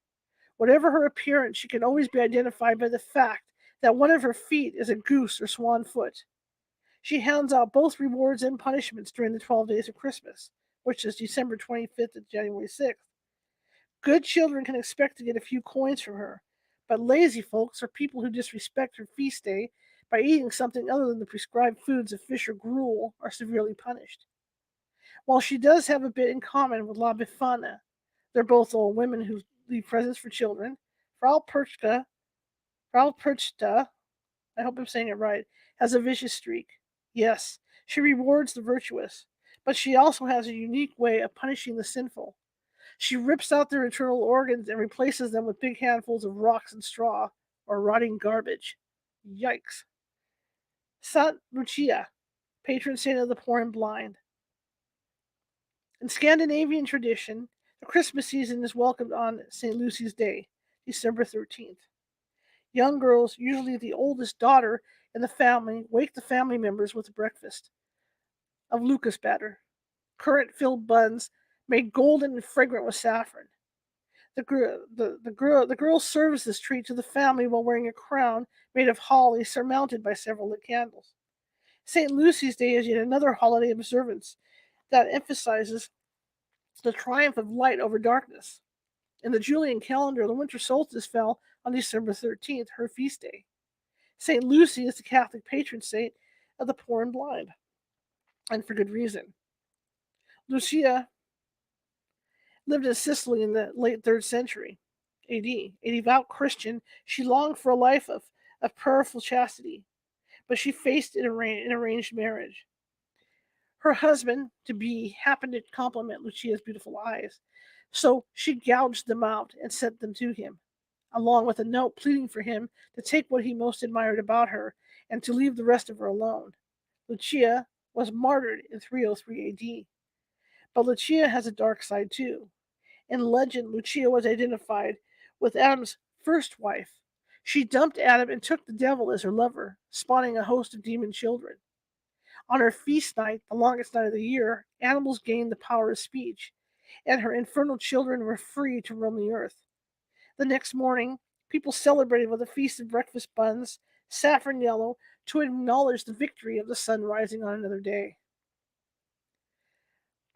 Whatever her appearance, she can always be identified by the fact that one of her feet is a goose or swan foot. She hands out both rewards and punishments during the 12 days of Christmas, which is December 25th to January 6th. Good children can expect to get a few coins from her, but lazy folks or people who disrespect her feast day by eating something other than the prescribed foods of fish or gruel are severely punished. While she does have a bit in common with La Befana, they're both old women who leave presents for children. Frau Perchta, I hope I'm saying it right, has a vicious streak. Yes, she rewards the virtuous, but she also has a unique way of punishing the sinful. She rips out their internal organs and replaces them with big handfuls of rocks and straw, or rotting garbage. Yikes. Sant Lucia, patron saint of the poor and blind. In Scandinavian tradition, the Christmas season is welcomed on St. Lucy's Day, December 13th. Young girls, usually the oldest daughter in the family, wake the family members with a breakfast of Lucas batter, currant filled buns made golden and fragrant with saffron. The girl serves this treat to the family while wearing a crown made of holly surmounted by several lit candles. St. Lucy's Day is yet another holiday observance that emphasizes the triumph of light over darkness. In the Julian calendar, the winter solstice fell on December 13th, her feast day. St. Lucy is the Catholic patron saint of the poor and blind, and for good reason. Lucia lived in Sicily in the late 3rd century AD. A devout Christian, she longed for a life of prayerful chastity, but she faced an arranged marriage. Her husband to be happened to compliment Lucia's beautiful eyes, so she gouged them out and sent them to him, along with a note pleading for him to take what he most admired about her and to leave the rest of her alone. Lucia was martyred in 303 AD. But Lucia has a dark side too. In legend, Lucia was identified with Adam's first wife. She dumped Adam and took the devil as her lover, spawning a host of demon children. On her feast night, the longest night of the year, animals gained the power of speech, and her infernal children were free to roam the earth. The next morning, people celebrated with a feast of breakfast buns, saffron yellow, to acknowledge the victory of the sun rising on another day.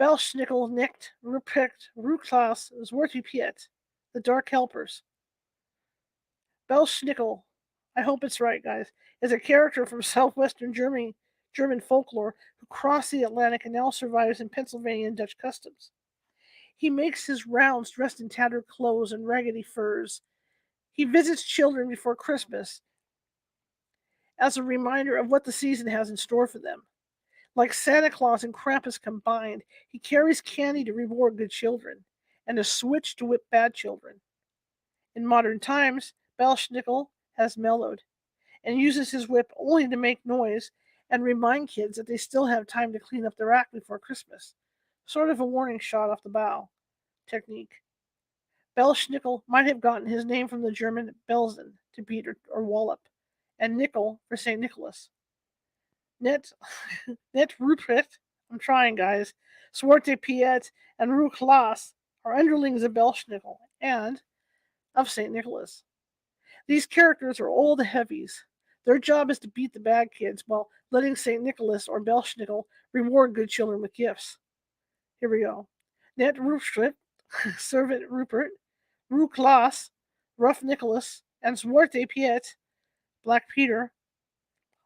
Belschnickel, Nicht, Ruprecht, Ruklas, Zwartpiet, the Dark Helpers. Belschnickel, I hope it's right, guys, is a character from southwestern German folklore who crossed the Atlantic and now survives in Pennsylvania and Dutch customs. He makes his rounds dressed in tattered clothes and raggedy furs. He visits children before Christmas as a reminder of what the season has in store for them. Like Santa Claus and Krampus combined, he carries candy to reward good children and a switch to whip bad children. In modern times, Belschnickel has mellowed and uses his whip only to make noise and remind kids that they still have time to clean up their act before Christmas. Sort of a warning shot off the bow technique. Belschnickel might have gotten his name from the German Belsen, to beat or wallop, and nickel for St. Nicholas. Net, Net Ruprecht, I'm trying, guys, Zwarte Piet, and Rue Klaas are underlings of Belschnickel and of St. Nicholas. These characters are old heavies. Their job is to beat the bad kids while letting St. Nicholas or Belschnickel reward good children with gifts. Here we go. Net Ruprecht, Servant Rupert, Rue Klaas, Rough Nicholas, and Zwarte Piet, Black Peter,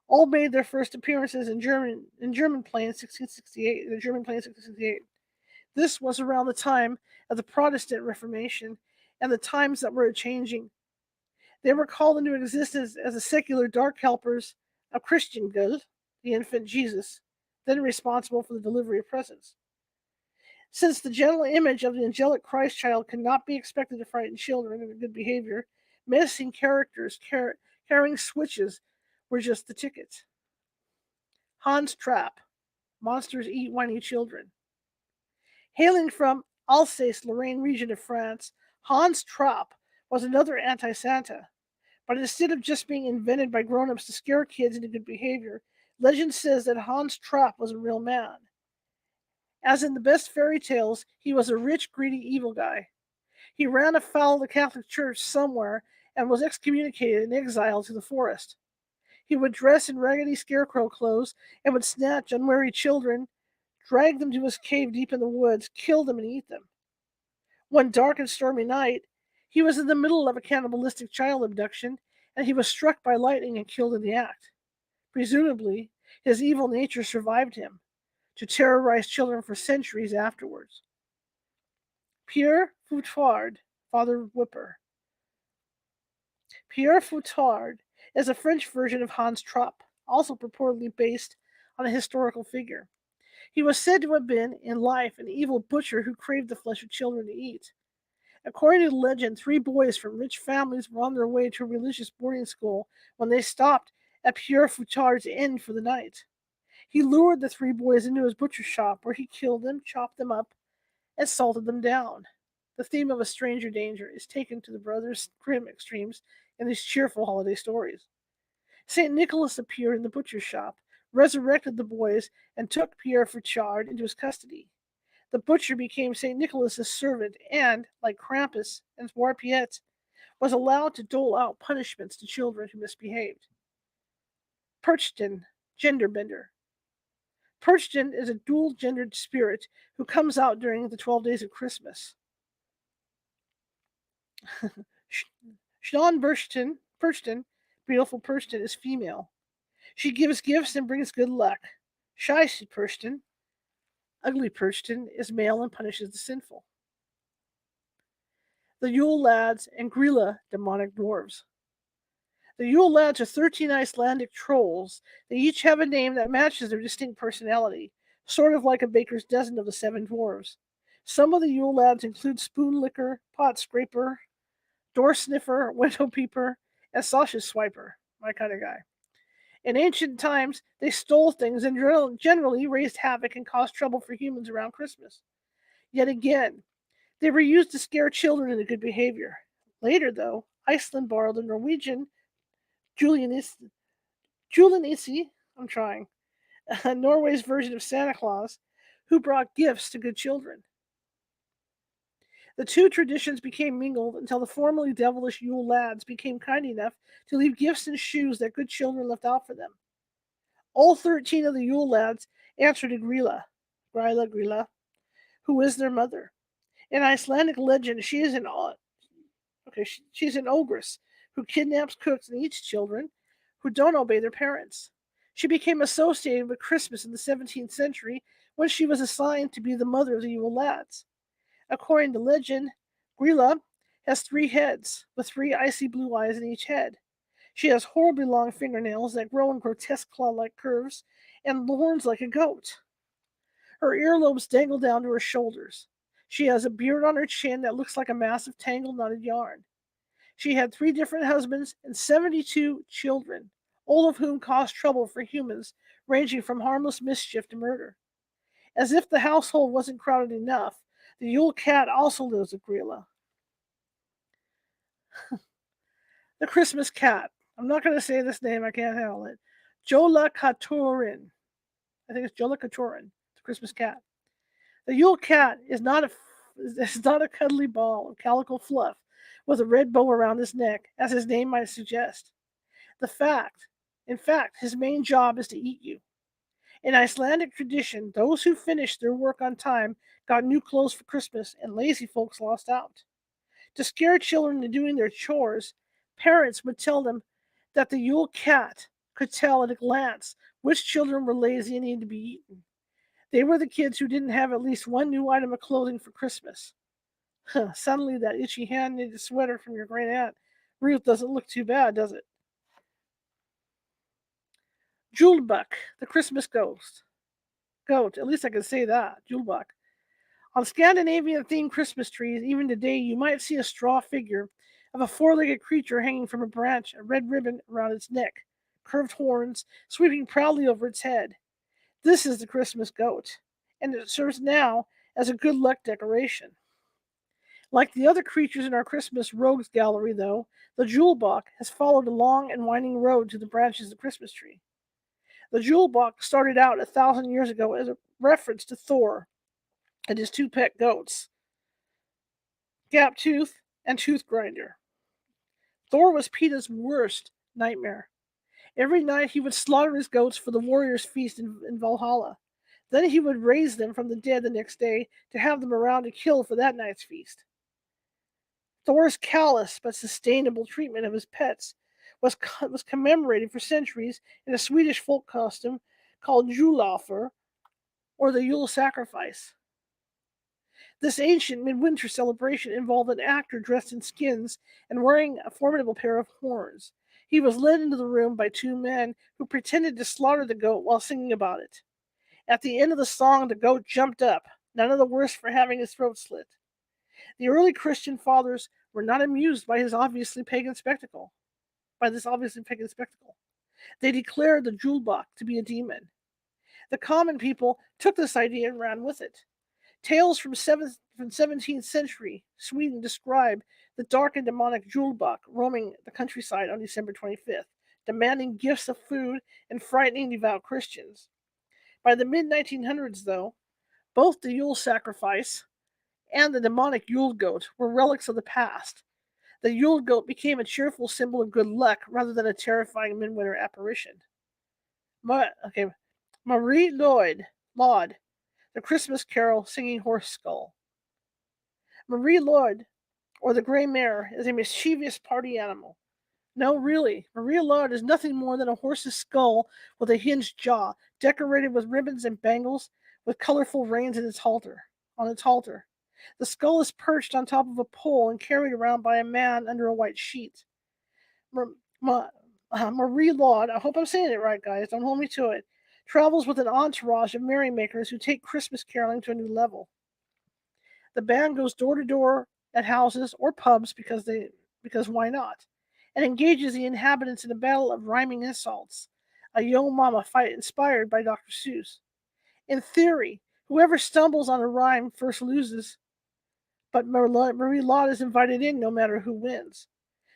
all made their first appearances in German play in 1668. The German play in 1668. This was around the time of the Protestant Reformation and the times that were changing. They were called into existence as the secular dark helpers of Christian God, the infant Jesus, then responsible for the delivery of presents. Since the gentle image of the angelic Christ child could not be expected to frighten children into good behavior, menacing characters carrying switches were just the ticket. Hans Trapp, Monsters Eat Whiny Children. Hailing from Alsace-Lorraine region of France, Hans Trapp was another anti-Santa. But instead of just being invented by grown-ups to scare kids into good behavior, legend says that Hans Trapp was a real man. As in the best fairy tales, he was a rich, greedy, evil guy. He ran afoul of the Catholic Church somewhere and was excommunicated and exiled to the forest. He would dress in raggedy scarecrow clothes and would snatch unwary children drag them to his cave deep in the woods, kill them, and eat them. One dark and stormy night, he was in the middle of a cannibalistic child abduction, and he was struck by lightning and killed in the act. Presumably, his evil nature survived him to terrorize children for centuries afterwards. Pierre Fouettard, Father Whipper. Pierre Fouettard is a French version of Hans Trapp, also purportedly based on a historical figure. He was said to have been, in life, an evil butcher who craved the flesh of children to eat. According to legend, 3 boys from rich families were on their way to a religious boarding school when they stopped at Pierre Fouettard's inn for the night. He lured the 3 boys into his butcher shop, where he killed them, chopped them up, and salted them down. The theme of a stranger danger is taken to the Brothers Grimm extremes in these cheerful holiday stories. St. Nicholas appeared in the butcher's shop, resurrected the boys, and took Pierre Fouettard into his custody. The butcher became St. Nicholas's servant and, like Krampus and Warpiet, was allowed to dole out punishments to children who misbehaved. Perchten, Genderbender. Perchten is a dual-gendered spirit who comes out during the 12 days of Christmas. Sean Perchten, beautiful Perchten, is female. She gives gifts and brings good luck. Shy Perchten, ugly Perchten, is male and punishes the sinful. The Yule Lads and Grilla, demonic dwarves. The Yule Lads are 13 Icelandic trolls. They each have a name that matches their distinct personality, sort of like a baker's dozen of the 7 dwarves. Some of the Yule Lads include Spoon Licker, Pot Scraper, Door Sniffer, Window Peeper, and Sausage Swiper, my kind of guy. In ancient times, they stole things and generally raised havoc and caused trouble for humans around Christmas. Yet again, they were used to scare children into good behavior. Later, though, Iceland borrowed the Norwegian Julianissi, Norway's version of Santa Claus, who brought gifts to good children. The 2 traditions became mingled until the formerly devilish Yule Lads became kind enough to leave gifts and shoes that good children left out for them. All 13 of the Yule Lads answer to Grilla, who is their mother. In Icelandic legend, she's an ogress who kidnaps, cooks, and eats children who don't obey their parents. She became associated with Christmas in the 17th century when she was assigned to be the mother of the Yule Lads. According to legend, Grilla has 3 heads, with 3 icy blue eyes in each head. She has horribly long fingernails that grow in grotesque claw-like curves and horns like a goat. Her earlobes dangle down to her shoulders. She has a beard on her chin that looks like a mass of tangled knotted yarn. She had 3 different husbands and 72 children, all of whom caused trouble for humans, ranging from harmless mischief to murder. As if the household wasn't crowded enough, the Yule Cat also lives with Grilla. The Christmas Cat. I'm not going to say this name, I can't handle it. Jolakaturin. I think it's Jolakaturin, the Christmas Cat. The Yule Cat is not a cuddly ball of calico fluff with a red bow around his neck, as his name might suggest. In fact, his main job is to eat you. In Icelandic tradition, those who finished their work on time got new clothes for Christmas, and lazy folks lost out. To scare children into doing their chores, parents would tell them that the Yule Cat could tell at a glance which children were lazy and needed to be eaten. They were the kids who didn't have at least one new item of clothing for Christmas. Suddenly, that itchy hand-knitted sweater from your great aunt Ruth doesn't look too bad, does it? Julebuk, the Christmas ghost. Goat, at least I can say that. Julebuk. On Scandinavian-themed Christmas trees, even today, you might see a straw figure of a 4-legged creature hanging from a branch, a red ribbon around its neck, curved horns sweeping proudly over its head. This is the Christmas goat, and it serves now as a good luck decoration. Like the other creatures in our Christmas rogues gallery, though, the Julebuk has followed a long and winding road to the branches of the Christmas tree. The Julebuk started out 1,000 years ago as a reference to Thor and his 2 pet goats, Gaptooth and Toothgrinder. Thor was Peeta's worst nightmare. Every night he would slaughter his goats for the warriors' feast in Valhalla. Then he would raise them from the dead the next day to have them around to kill for that night's feast. Thor's callous but sustainable treatment of his pets was commemorated for centuries in a Swedish folk custom called julaffer, or the Yule sacrifice. This ancient midwinter celebration involved an actor dressed in skins and wearing a formidable pair of horns. He was led into the room by two men who pretended to slaughter the goat while singing about it. At the end of the song, the goat jumped up, none of the worse for having his throat slit. The early Christian fathers were not amused by his obviously pagan spectacle. By this obviously pagan spectacle, they declared the Julbach to be a demon. The common people took this idea and ran with it. Tales from 17th century Sweden describe the dark and demonic Julbach roaming the countryside on December 25th, demanding gifts of food and frightening devout Christians. By the mid 1900s, though, both the Yule sacrifice and the demonic Yule goat were relics of the past. The Yule goat became a cheerful symbol of good luck rather than a terrifying midwinter apparition. Okay, Marie Laud, the Christmas Carol singing horse skull. Marie Laud, or the gray mare, is a mischievous party animal. No, really, Marie Laud is nothing more than a horse's skull with a hinged jaw, decorated with ribbons and bangles, with colorful reins on its halter. The skull is perched on top of a pole and carried around by a man under a white sheet. Marie Laud, I hope I'm saying it right, guys, don't hold me to it, travels with an entourage of merrymakers who take Christmas caroling to a new level. The band goes door to door at houses or pubs because why not? And engages the inhabitants in a battle of rhyming insults, a yo mama fight inspired by Dr. Seuss. In theory, whoever stumbles on a rhyme first loses, but Marie Laud is invited in no matter who wins.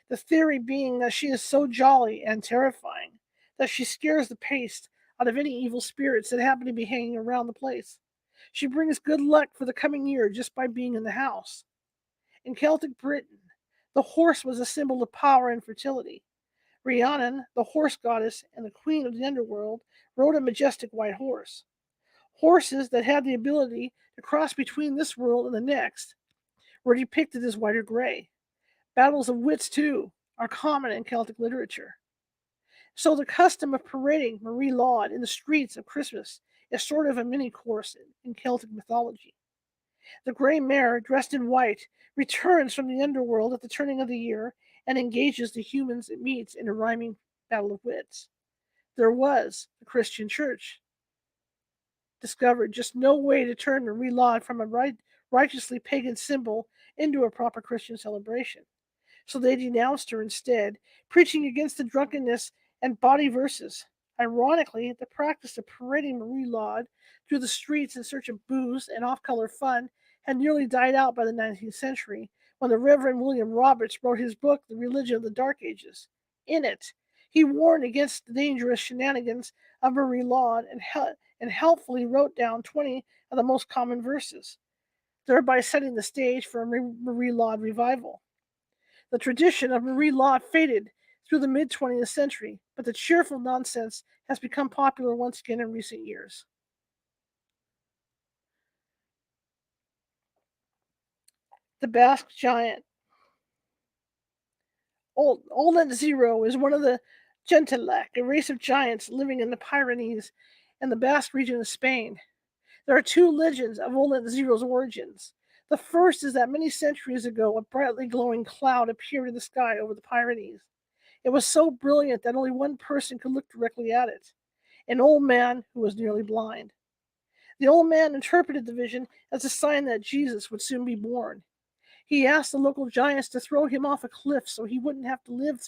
The theory being that she is so jolly and terrifying that she scares the paste out of any evil spirits that happen to be hanging around the place. She brings good luck for the coming year just by being in the house. In Celtic Britain, the horse was a symbol of power and fertility. Rhiannon, the horse goddess and the queen of the underworld, rode a majestic white horse. Horses that had the ability to cross between this world and the next were depicted as white or gray. Battles of wits, too, are common in Celtic literature. So the custom of parading Marie Laud in the streets of Christmas is sort of a mini course in Celtic mythology. The gray mare, dressed in white, returns from the underworld at the turning of the year and engages the humans it meets in a rhyming battle of wits. There was the Christian church discovered just no way to turn Marie Laud from a righteously pagan symbol into a proper Christian celebration. So they denounced her instead, preaching against the drunkenness and bawdy verses. Ironically, the practice of parading Marie Laud through the streets in search of booze and off-color fun had nearly died out by the 19th century when the Reverend William Roberts wrote his book, The Religion of the Dark Ages. In it, he warned against the dangerous shenanigans of Marie Laud and helpfully wrote down 20 of the most common verses, thereby setting the stage for a Marie Laud revival. The tradition of Marie Laud faded through the mid 20th century, but the cheerful nonsense has become popular once again in recent years. The Basque Giant. Old Zero is one of the Gentilec, a race of giants living in the Pyrenees and the Basque region of Spain. There are two legends of Old Zero's origins. The first is that many centuries ago, a brightly glowing cloud appeared in the sky over the Pyrenees. It was so brilliant that only one person could look directly at it, an old man who was nearly blind. The old man interpreted the vision as a sign that Jesus would soon be born. He asked the local giants to throw him off a cliff so he wouldn't have to live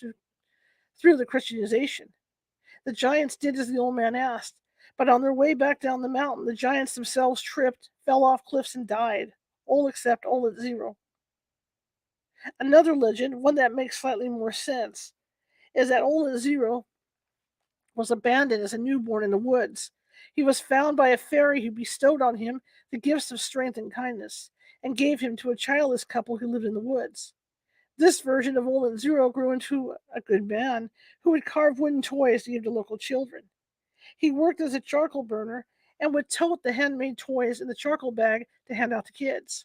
through the Christianization. The giants did as the old man asked, but on their way back down the mountain, the giants themselves tripped, fell off cliffs, and died, all except Old Zero. Another legend, one that makes slightly more sense, is that Old Zero was abandoned as a newborn in the woods. He was found by a fairy who bestowed on him the gifts of strength and kindness, and gave him to a childless couple who lived in the woods. This version of Old Zero grew into a good man who would carve wooden toys to give to local children. He worked as a charcoal burner and would tote the handmade toys in the charcoal bag to hand out to kids.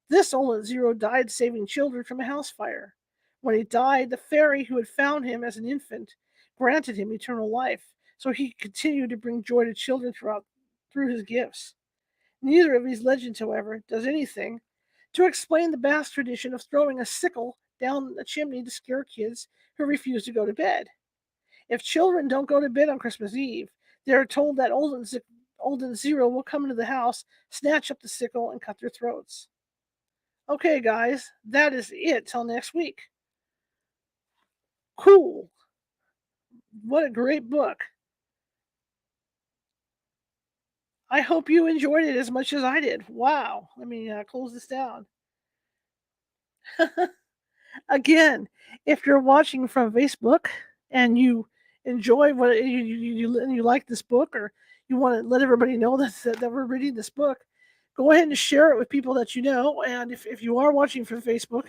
This Olin Zero died saving children from a house fire. When he died, the fairy who had found him as an infant granted him eternal life, so he could continue to bring joy to children through his gifts. Neither of these legends, however, does anything to explain the vast tradition of throwing a sickle down a chimney to scare kids who refuse to go to bed. If children don't go to bed on Christmas Eve, they are told that Olden Zero will come into the house, snatch up the sickle, and cut their throats. Okay, guys, that is it till next week. Cool. What a great book. I hope you enjoyed it as much as I did. Wow. Let me close this down. Again, if you're watching from Facebook and you enjoy what you like this book, or you want to let everybody know that we're reading this book, go ahead and share it with people that you know. And if you are watching from Facebook,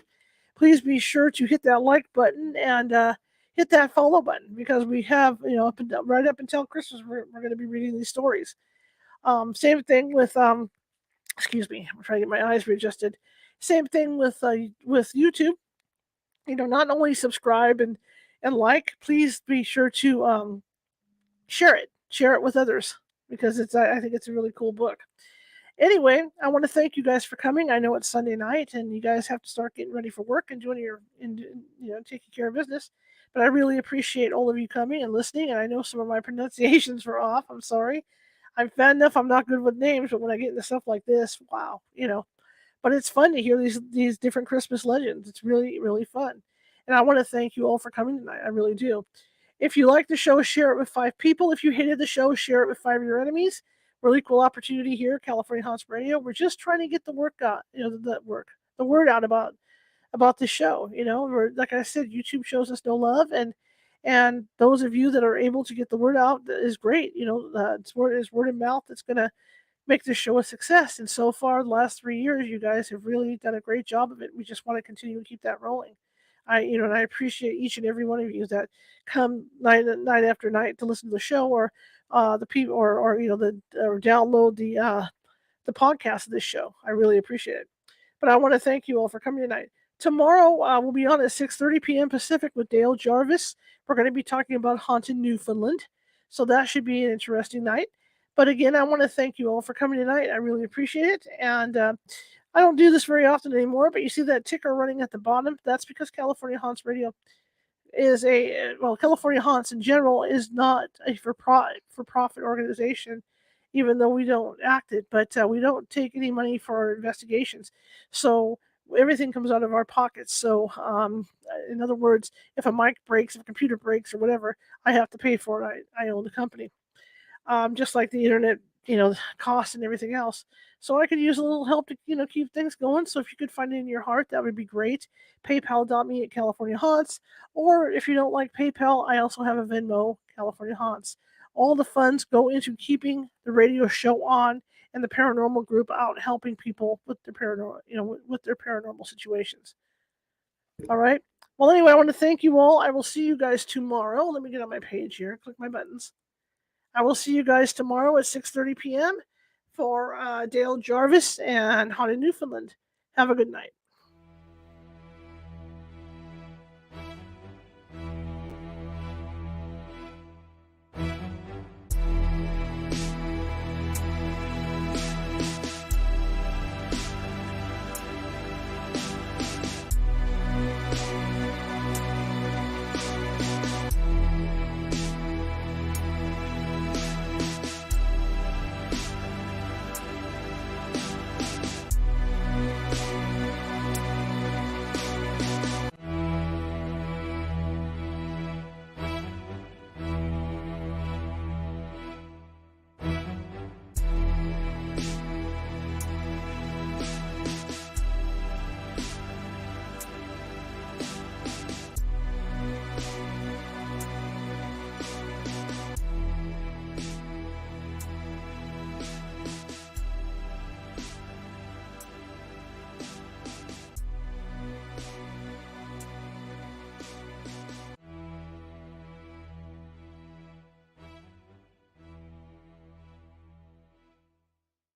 please be sure to hit that like button and hit that follow button, because we have, right up until Christmas, we're going to be reading these stories. Same thing with excuse me, I'm trying to get my eyes readjusted. Same thing with YouTube. Not only subscribe and like, please be sure to share it with others, because I think it's a really cool book. Anyway, I want to thank you guys for coming. I know it's Sunday night and you guys have to start getting ready for work and taking care of business. But I really appreciate all of you coming and listening. And I know some of my pronunciations were off. I'm sorry. I'm fat enough. I'm not good with names, but when I get into stuff like this, wow. But it's fun to hear these different Christmas legends. It's really, really fun. And I want to thank you all for coming tonight. I really do. If you like the show, share it with 5 people. If you hated the show, share it with 5 of your enemies. We're equal opportunity here, California Haunts Radio. We're just trying to get the work out, the word out about the show. We're, like I said, YouTube shows us no love, and those of you that are able to get the word out is great. It's word of mouth that's going to make this show a success. And so far, the last 3 years, you guys have really done a great job of it. We just want to continue to keep that rolling. And I appreciate each and every one of you that come night after night to listen to the show, or the people, or download the podcast of this show. I really appreciate it. But I want to thank you all for coming tonight. Tomorrow we'll be on at 6:30 p.m. Pacific with Dale Jarvis. We're going to be talking about haunted Newfoundland, so that should be an interesting night. But again, I want to thank you all for coming tonight. I really appreciate it. And I don't do this very often anymore, but you see that ticker running at the bottom? That's because California Haunts Radio is California Haunts in general is not a for-profit organization, even though we don't act it, but we don't take any money for our investigations. So everything comes out of our pockets. So in other words, if a mic breaks, if a computer breaks or whatever, I have to pay for it. I own the company. Just like the internet, costs and everything else. So I could use a little help to, keep things going. So if you could find it in your heart, that would be great. PayPal.me at California Haunts. Or if you don't like PayPal, I also have a Venmo, California Haunts. All the funds go into keeping the radio show on and the paranormal group out, helping people with their paranormal situations. All right. Well, anyway, I want to thank you all. I will see you guys tomorrow. Let me get on my page here. Click my buttons. I will see you guys tomorrow at 6:30 p.m. for Dale Jarvis and Haunted Newfoundland. Have a good night.